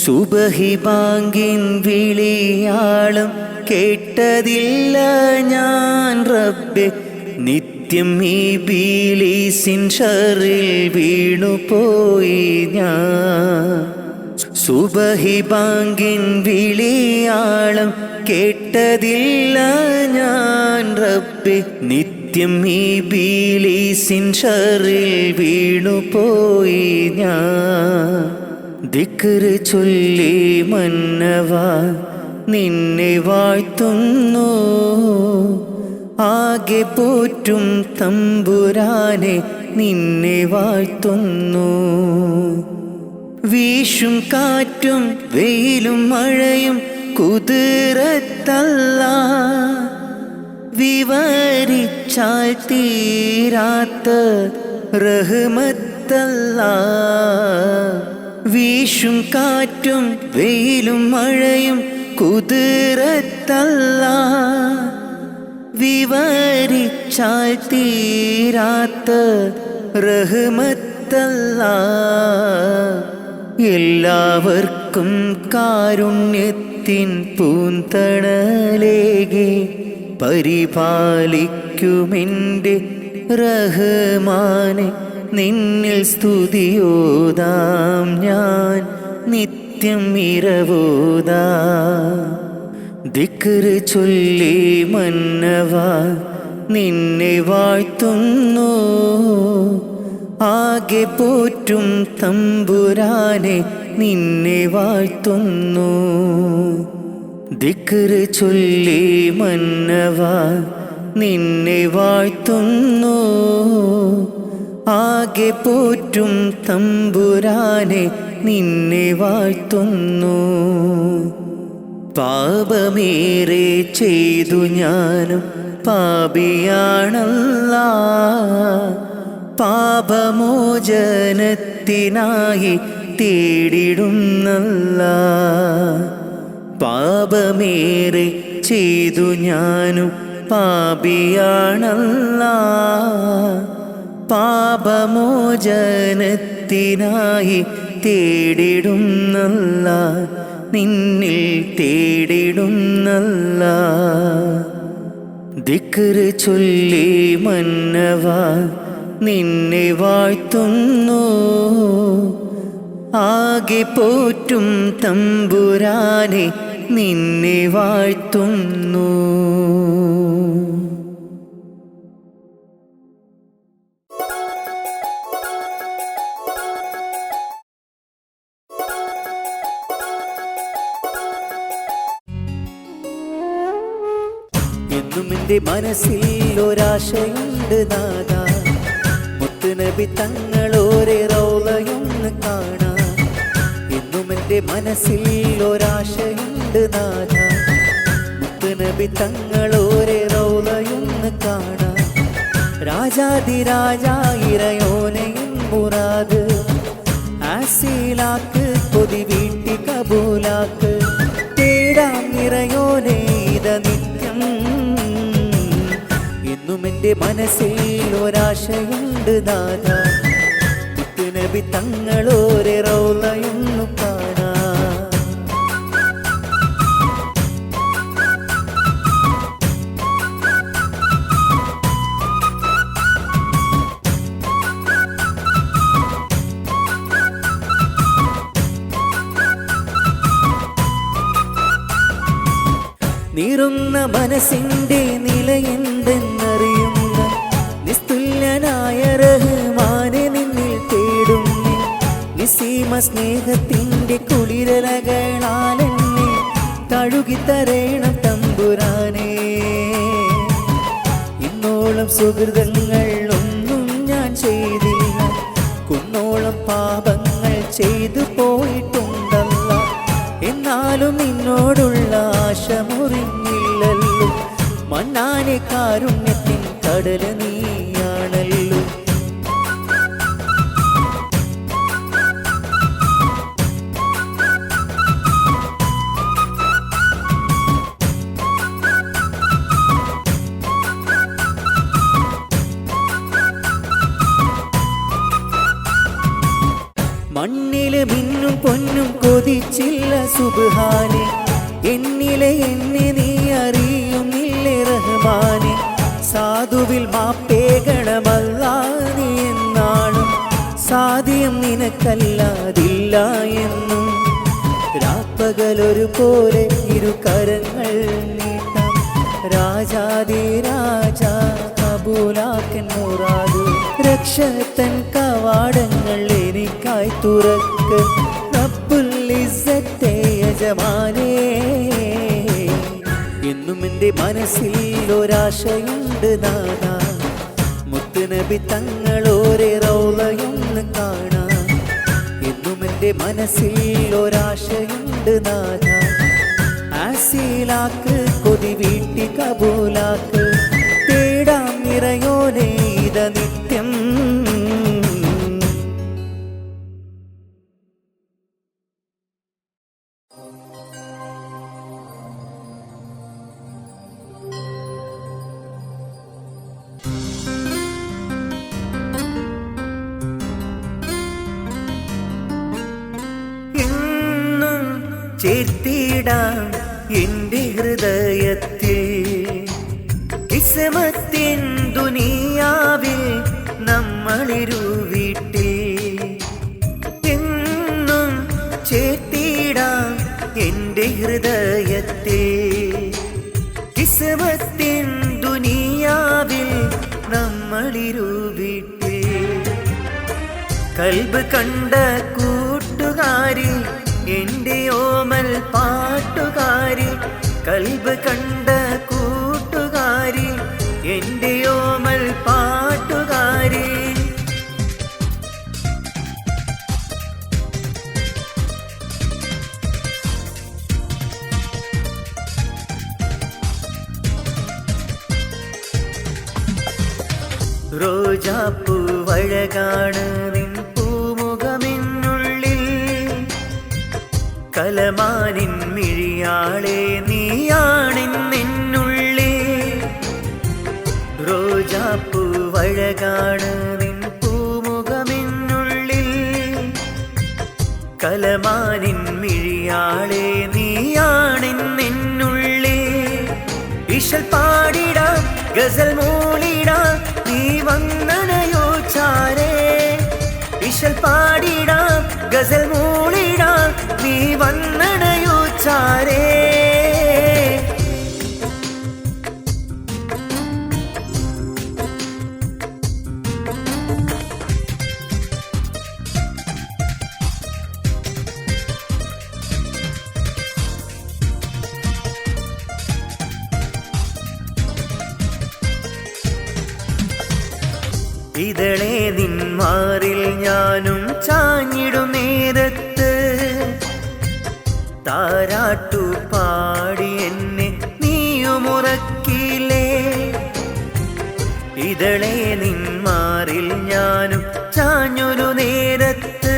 സുബഹി ബാങ്കിൻ വിളിയാളം കേട്ടതില്ല ഞാൻ റബ്ബേ, നിത്യം ഇബ്ലീസിൻ ശറിൽ വീണുപോയി ഞാൻ. സുബഹി ബാങ്കിൻ വിളിയാളം കേട്ടതില്ല ഞാൻ റബ്ബേ, നിത്യം ഇബ്ലീസിൻ ശറിൽ വീണുപോയി ഞാൻ. ദിക്റ് ചൊല്ലി മന്നവാ നിന്നെ വാഴ്ത്തുന്നു, ആകെ പോറ്റും തമ്പുരാനെ നിന്നെ വാഴ്ത്തുന്നു. വീശും കാറ്റും വെയിലും മഴയും കുതിരത്തല്ലാ, വിവരിച്ചാൽ തീരാത്ത റഹ്മത്തല്ലാ. വീശും കാറ്റും വെയിലും മഴയും കുതിരത്തല്ലാ, വിവരിച്ചാൽ തീരാത്ത റഹ്മത്തല്ലാ. എല്ലാവർക്കും കാരുണ്യത്തിൻ പൂന്തണലേകെ പരിപാലിക്കുമെൻ്റെ റഹ്മാനെ, നിന്നിൽ സ്തുതിയോതാം ഞാൻ നിത്യം ഇരവോതാം. ദിക്റ് ചൊല്ലി മന്നവാ നിന്നെ വാഴ്ത്തുന്നു, ആകെ പോറ്റും തമ്പുരാനെ നിന്നെ വാഴ്ത്തുന്നു. ദിക്റ് ചൊല്ലി മന്നവാ നിന്നെ വാഴ്ത്തുന്നു, ആകെ പോറ്റും തമ്പുരാനെ നിന്നെ വാഴ്ത്തുന്നു. പാപമേറെ ചെയ്തു ഞാനും പാപിയാണല്ലാ, പാപമോചനത്തിനായി തേടിടുന്നല്ലാ. പാപമേറെ ചെയ്തു ഞാനും പാപിയാണല്ലാ, പാപമോചനത്തിനായി തേടിടുന്നല്ലാ, നിന്നിൽ തേടിടുന്നല്ലാ. ദിക്റ് ചൊല്ലി മന്നവാ നിന്നെ വാഴ്ത്തുന്നു, ആകെ പോറ്റും തമ്പുരാനെ നിന്നെ വാഴ്ത്തുന്നു. എന്നും എൻ്റെ മനസ്സിൽ ഒരാശയുണ്ട് നാദാ, മുത്തുനബി തങ്ങളോരെ റൗളയൊന്ന് കാണാൻ. എന്നും എൻ്റെ മനസ്സിൽ ഒരാശയുണ്ട് നാദാ, മുത്തുനബി തങ്ങളോരെ റൗളയൊന്ന് കാണാൻ. രാജാതിരാജ ഇറയോനെയും മുറാദ് ആസിലാക്ക്, കൊതി വീട്ടി കബൂലാക്ക്. തേടാം ഇറയോനെ ഇത നിത്യം, എന്നും എൻ്റെ മനസ്സിൽ ഒരാശയുണ്ട് നാദാ, മുത്തുനബി തങ്ങളോരെ റൗളയൊന്നു കാണാൻ. നീറുന്ന മനസ്സിൻ്റെ നിലയെന്തെന്നറിയുന്ന നിസ്തുല്യനായ റഹ്മാനെ നിന്നിൽ തേടുന്നു. നിസീമ സ്നേഹത്തിൻ്റെ കുളിരലകളാലെന്നെ തഴുകിത്തരേണം തമ്പുരാനേ. ഇന്നോളം സുഹൃതങ്ങൾ ഒന്നും ഞാൻ ചെയ്തില്ല, കുന്നോളം പാപങ്ങൾ ചെയ്തു പോയിട്ടുണ്ടല്ല. എന്നാലും നിന്നോടുള്ള ആശ മുറിഞ്ഞില്ലല്ലോ. മന്നാനെ കാരുണ്യത്തിൻ കടൽ നീയാണല്ലോ. മണ്ണില് മിന്നും പൊന്നും കൊതിച്ചില്ല സുബ്ഹാനെ. എന്നിലെ എന്നെ നീ അറിയുന്നില്ലേ റഹ്മാനെ. സാധുവിൽ മാപ്പേകണമല്ലാ നീ എന്നാണ് സാധ്യം നിനക്കല്ലാതില്ല എന്നും. രാപ്പകലൊരു പോലെ ഇരു കരങ്ങൾ നീട്ടാം രാജാതിരാജ കബൂലാക്കൻ മുറാദ്. രക്ഷതൻ കവാടങ്ങൾ എനിക്കായി തുറക്ക് റബ്ബുൽ ഇസ്സത്തെ യജമാനേ. എന്നും എൻ്റെ മനസ്സിൽ ഒരാശയുണ്ട് നാദാ, മുത്തുനബി തങ്ങളോരെ റൗളയൊന്ന് കാണാൻ. എന്നും എൻ്റെ മനസ്സിൽ ഒരാശയുണ്ട് നാദാ, ആസിലാക്ക് കൊതി വീട്ടി കബൂലാക്ക്. തേടാം നിറയോനെ ഇത നിത്യം. എന്നും ചേർത്തിടാം എൻ്റെ ഹൃദയത്തിൽ കിസ്മത്തിൻ ദുനിയാവിൽ നമ്മളിരു വീട്ടിൽ. എന്നും ചേർത്തിടാം എൻ്റെ ഹൃദയത്തിൽ കിസ്മത്തിൻ ദുനിയാവിൽ നമ്മളിരു വീട്ടിൽ. കൽബ് കണ്ട കൂട്ടുകാരി എൻ്റെ ഓമൽ പാട്ടുകാരി. കൽബ് കണ്ട കൂട്ടുകാരി എൻ്റെ ഓമൽ പാട്ടുകാരി. റോജാപ്പൂ വഴകാണ് നിൻ പൂമുഖമെന്നുള്ളിൽ. കലമാനിൻ മിഴിയാളെ നീയാണെന്നുള്ളിൽ. റോജാപ്പൂ വഴകാണ് നിൻ പൂമുഖമെന്നുള്ളിൽ. കലമാനിൻ മിഴിയാളെ നീയാണെന്നുള്ളിൽ. ഇശൽ പാടിടാം ഗസൽ മൂളിടാം നീ വന്നണയോ ചാരേ. ഇശൽ പാടിടാം ഗസൽ മൂളിടാം നീ വന്നണയോ ചാരേ. ഇതളെ നിന്മാറിൽ ഞാനും ചാഞ്ഞിടും നേരത്ത് താരാട്ടു പാടി എന്നെ നീയുമുറക്കിലേ. ഇതളെ നിന്മാറിൽ ഞാനും ചാഞ്ഞൊരു നേരത്ത്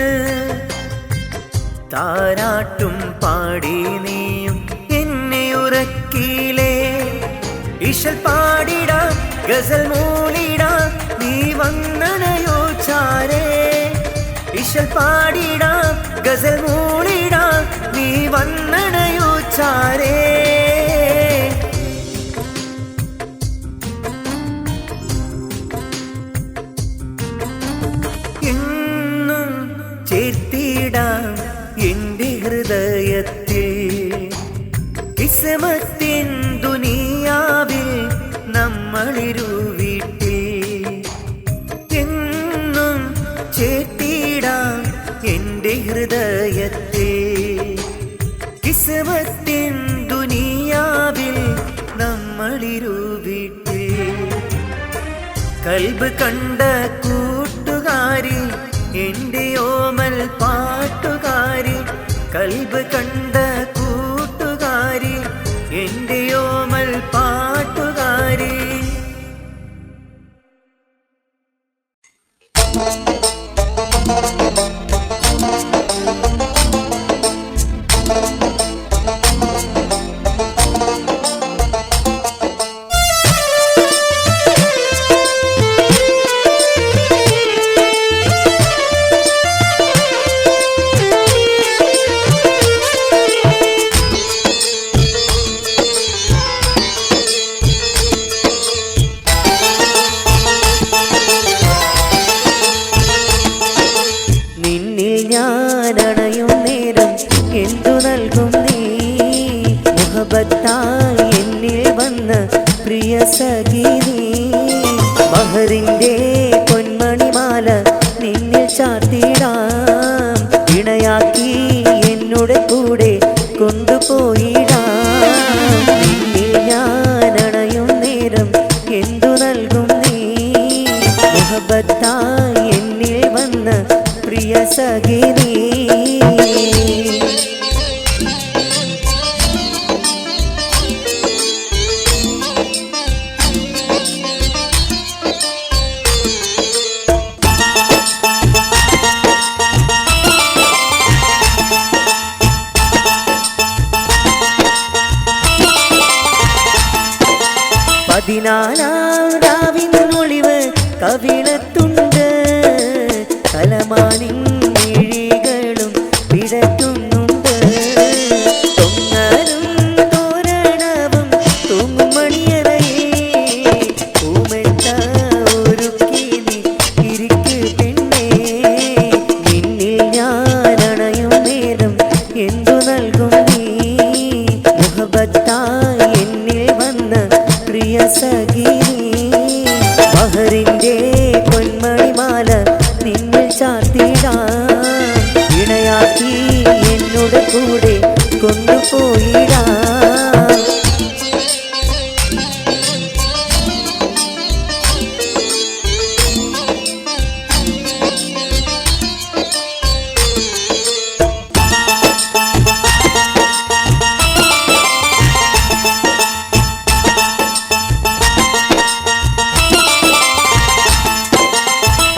താരാട്ടും പാടി നീയും എന്നെ ഉറക്കിലേ. ഇശൽ പാടിടാം ഗസൽ മൂളിടാം നീ വന്നണയോ ചാരേ. ഇശൽ പാടിടാം ഗസൽ മൂളിടാം നീ വന്നണയോ ചാരേ. എന്നും ചേർത്തിടാം എൻ്റെ ഹൃദയത്തിൽ കിസ്മത്തിൻ ദുനിയാവിൽ നമ്മളിരു വീട്ടിൽ എന്നും ചേർത്തിടാം എൻ്റെ ഹൃദയത്തിൽ. കിസ്മത്തിൻ ദുനിയാവിൽ നമ്മളിരു വീട്ടിൽ. കൽബ് കണ്ട കൂട്ടുകാരി എൻ്റെ ഓമൽ പാട്ടുകാരി, കൽബ് കണ്ട കൂട്ടുകാരി എൻ്റെ ഓമൽ പാട്ടുകാരി. ഞാനണയും നേരം എന്തു നൽകും നീ? മുഹബത്തായി എന്നിൽ വന്ന പ്രിയ സഖി നീ. ബഹറിൻ്റെ പൊന്മണിമാല നിന്നിൽ ചാർത്തിടാം, ഇണയാക്കി എന്നുടെ കൂടെ കൊണ്ടുപോയിടാം. നിന്നിൽ ഞാനണയും നേരം എന്തു നൽകും നീ? മുഹബത്തായി എന്നിൽ വന്ന പ്രിയ സഖി നീ. പതിനാലാം രാവിനൊളിവ് കവിളത്തുണ്ട്, കലമാനിൻ മിഴികളും പിടയ്ക്കുന്നുണ്ട്. തൊങ്ങലും തോരണവും തൂങ്ങുമണിയറയിൽ പൂമെട്ട ഒരുക്കി നീ ഇരിക്ക് പെണ്ണേ. നിന്നിൽ ഞാനണയും നേരം എന്തു നൽകും നീ? മുഹബത്തായി എന്നിൽ വന്ന പ്രിയ സഖി നീ. ബഹറിൻ്റെ പൊന്മണിമാല നിന്നിൽ ചാർത്തിടാം, ഇണയാക്കി എന്നുടെ കൂടെ കൊണ്ടുപോയിടാം.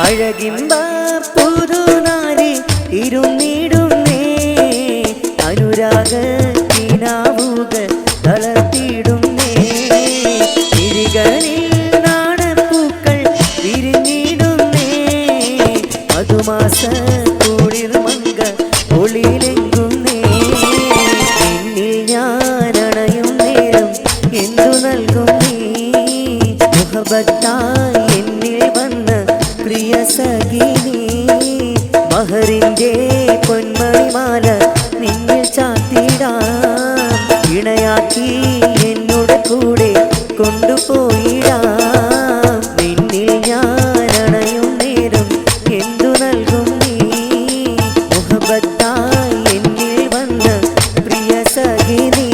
അഴകിമ്പ പുതുനാരി ഇരുന്നിടുന്നേ, അനുരാഗത്തിനാവുകൾ തളർത്തിടുന്നേ. കിഴികളിൽ നാടപ്പൂക്കൾ വിരിഞ്ഞിടുന്നേ, മധുമാസ കുളിർ മങ്ക ഒളിയിലെങ്കുന്നേ. നിന്നിൽ ഞാനണയും നേരം എന്തു നൽകും നീ? മുഹബത്തായി എന്നിൽ വന്ന പ്രിയ സഖി നീ. ബഹറിൻ്റെ പൊന്മണിമാല നിന്നിൽ ചാർത്തിടാം, ഇണയാക്കി എന്നുടെ കൂടെ കൊണ്ടുപോയിടാം. നിന്നിൽ ഞാനണയും നേരം എന്തു നൽകും നീ? മുഹബത്തായി എന്നിൽ വന്ന പ്രിയ സഖി നീ.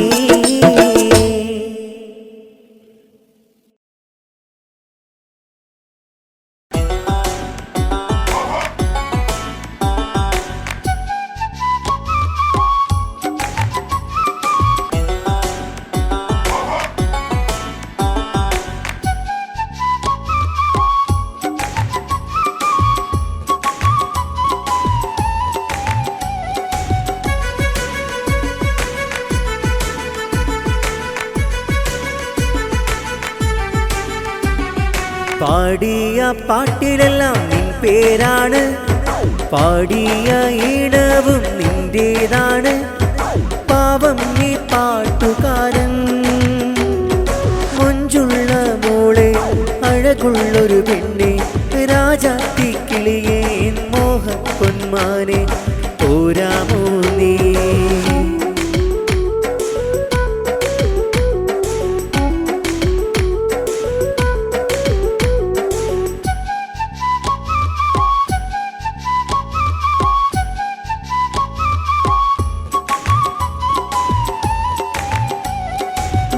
പാടിയ പാട്ടിലെല്ലാം നിൻ പേരാണ്, പാടിയ ഈണവും നിന്റേതാണ്. പാവം നീ പാട്ടുകാരൻ, മൊഞ്ചുള്ള മോളെ അഴകുള്ളൊരു പെണ്ണെ, രാജാത്തി കിളിയേ മോഹ പൊന്മാനെ പോരാമോ നീ?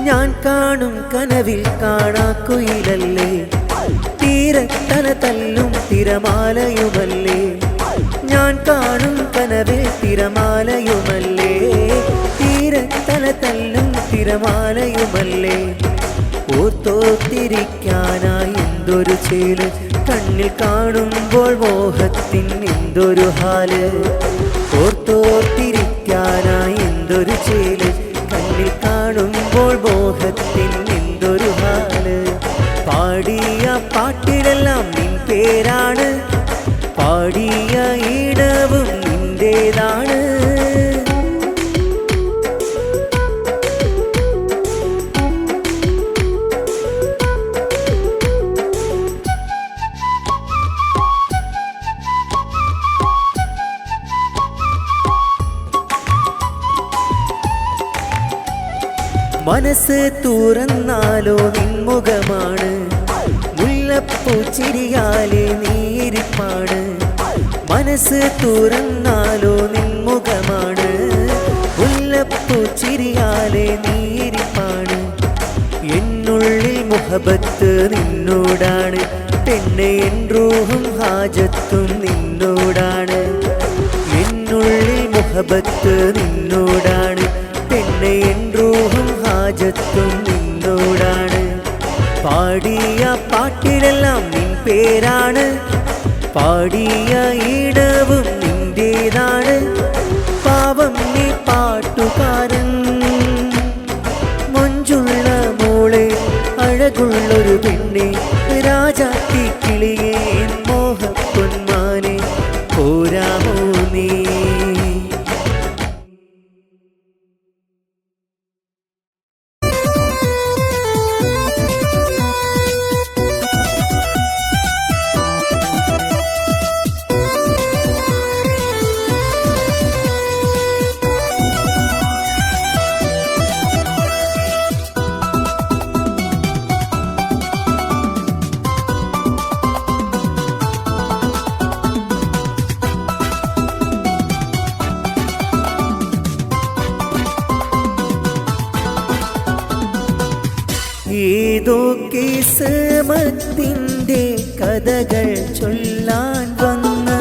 ഞാൻ കാണും കനവിൽ കാണാക്കുയിലല്ലേ, തീരത്തല തല്ലും തിരമാലയുമല്ലേ. ഞാൻ കാണും കനവിൽ തിരമാലയുമല്ലേ, തീരത്തല തല്ലും തിരമാലയുമല്ലേ. ഓർത്തോത്തിരിക്കാനായി എന്തൊരു ചേല്, കണ്ണിൽ കാണുമ്പോൾ മോഹത്തിൻ എന്തൊരു ഹാല്. ഓർത്തോത്തിരിക്കാനായി എന്തൊരു ചേല്, കണ്ണിൽ കാണുമ്പോൾ മോഹത്തിൻ എന്തൊരു ഹാല്. പാടിയ പാട്ടിലെല്ലാം നിൻ പേരാണ്, പാടിയ ഈണവും നിന്റേതാണ്. മനസ്സ് തുറന്നാലോ നിൻമുഖമാണ്, മുല്ലപ്പൂ ചിരിയാലെ നീരിപ്പാണ്. മനസ്സ് തുറന്നാലോ നിൻമുഖമാണ്, മുല്ലപ്പൂ ചിരിയാലെ നീരിപ്പാണ്. എന്നുള്ളിൽ മുഹബത്ത് നിന്നോടാണ്, പെണ്ണെ എൻ റൂഹും ഹാജത്തും നിന്നോടാണ്. എന്നുള്ളിൽ മുഹബത്ത് നിന്നോടാണ്, പെണ്ണെ എൻ റൂഹും ഹാജത്തും നിന്നോടാണ്. പാടിയ പാട്ടിലെല്ലാം നിൻ പേരാണ്, പാടിയ ഈണവും നിന്റേതാണ്. പാവം നീ പാട്ടുകാരൻ, മൊഞ്ചുള്ള മോളെ അഴകുള്ളൊരു പെണ്ണെ, രാജാത്തി കിളിയേ മോഹപ്പൊന്മാനെ പോരാമോ നീ. ഏതോ കിസ്മത്തിന്റെ കഥകൾ ചൊല്ലാൻ വന്ന്,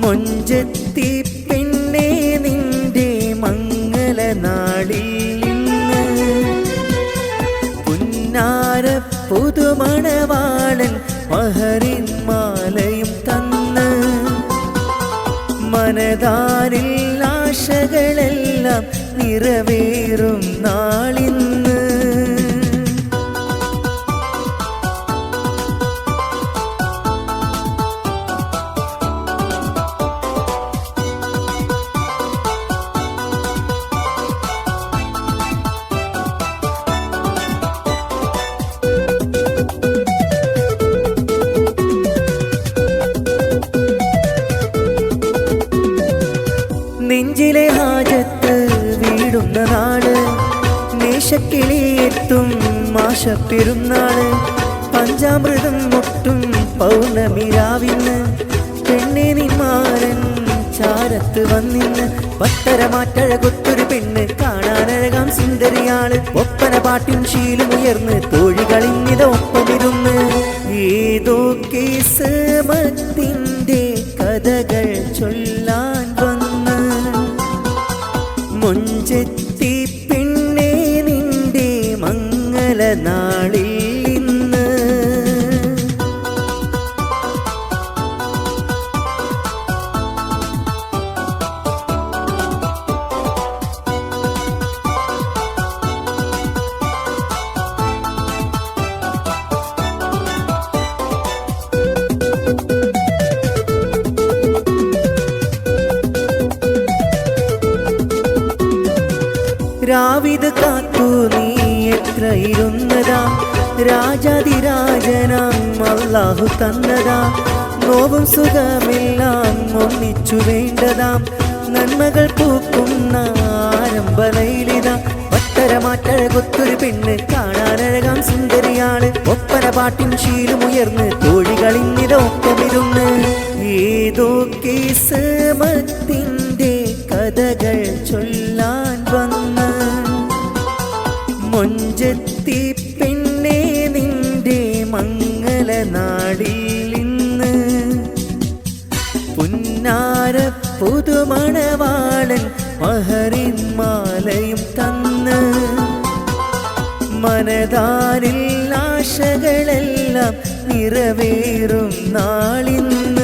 മൊഞ്ചത്തി പെണ്ണെ നിന്റെ മംഗലനാളിൽ നിന്ന്. പുന്നാര പുതുമണവാളൻ മഹറിൻ മാലയും തന്ന്, മനതാരിൽ ആശകളെല്ലാം നിറവേറും നാളിന്ന്. നെഞ്ചിലെ ഹാജത്ത് വീടുന്ന നാള്, മേശക്കിളിയെത്തും മാഷപ്പെരുന്നാള്. പഞ്ചാമൃതം മുട്ടും പൗർണമിരാവിന്ന്, പെണ്ണെ നിന്മാരൻ ചാരത്ത് വന്നിന്ന്. പത്തരമാറ്റഴകൊത്തൊരു പെണ്ണ് കാണാനഴകാം സുന്ദരിയാള്, ഒപ്പന പാട്ടിൻ ശീലമുയർന്ന് തോഴികളിന്നിത ഒപ്പമിരുന്ന്. ഏതോ കിസ്മത്തിന്റെ കഥകൾ ചൊല്ലാൻ വന്ന്, മൊഞ്ചത്തി പെണ്ണെ നിന്റെ മംഗലനാളിൽ ഇന്ന്. രാവിത് കാത്തു നീ എത്ര ഇരുന്നതാ, രാജാതിരാജനാം അല്ലാഹു തന്നതാ. നോവും സുഖമെല്ലാം ഒന്നിച്ചു വേണ്ടതാം, നന്മകൾ പൂക്കുന്ന ആരംഭലയിലിതാ. പത്തരമാറ്റഴകൊത്തൊരു പെണ്ണ് കാണാനഴകാം സുന്ദരിയാള്, ഒപ്പന പാട്ടിൻ ശീലമുയർന്ന് തോഴികളിന്നിത ഒപ്പമിരുന്ന്. ഏതോ കിസ്മത്തിന്റെ കഥകൾ ചൊല്ലാൻ വന്ന്, പുതുമണവാളൻ മഹറിൻ മാലയും തന്ന് മനതാരിൽ ആശകളെല്ലാം നിറവേറും നാളിന്ന്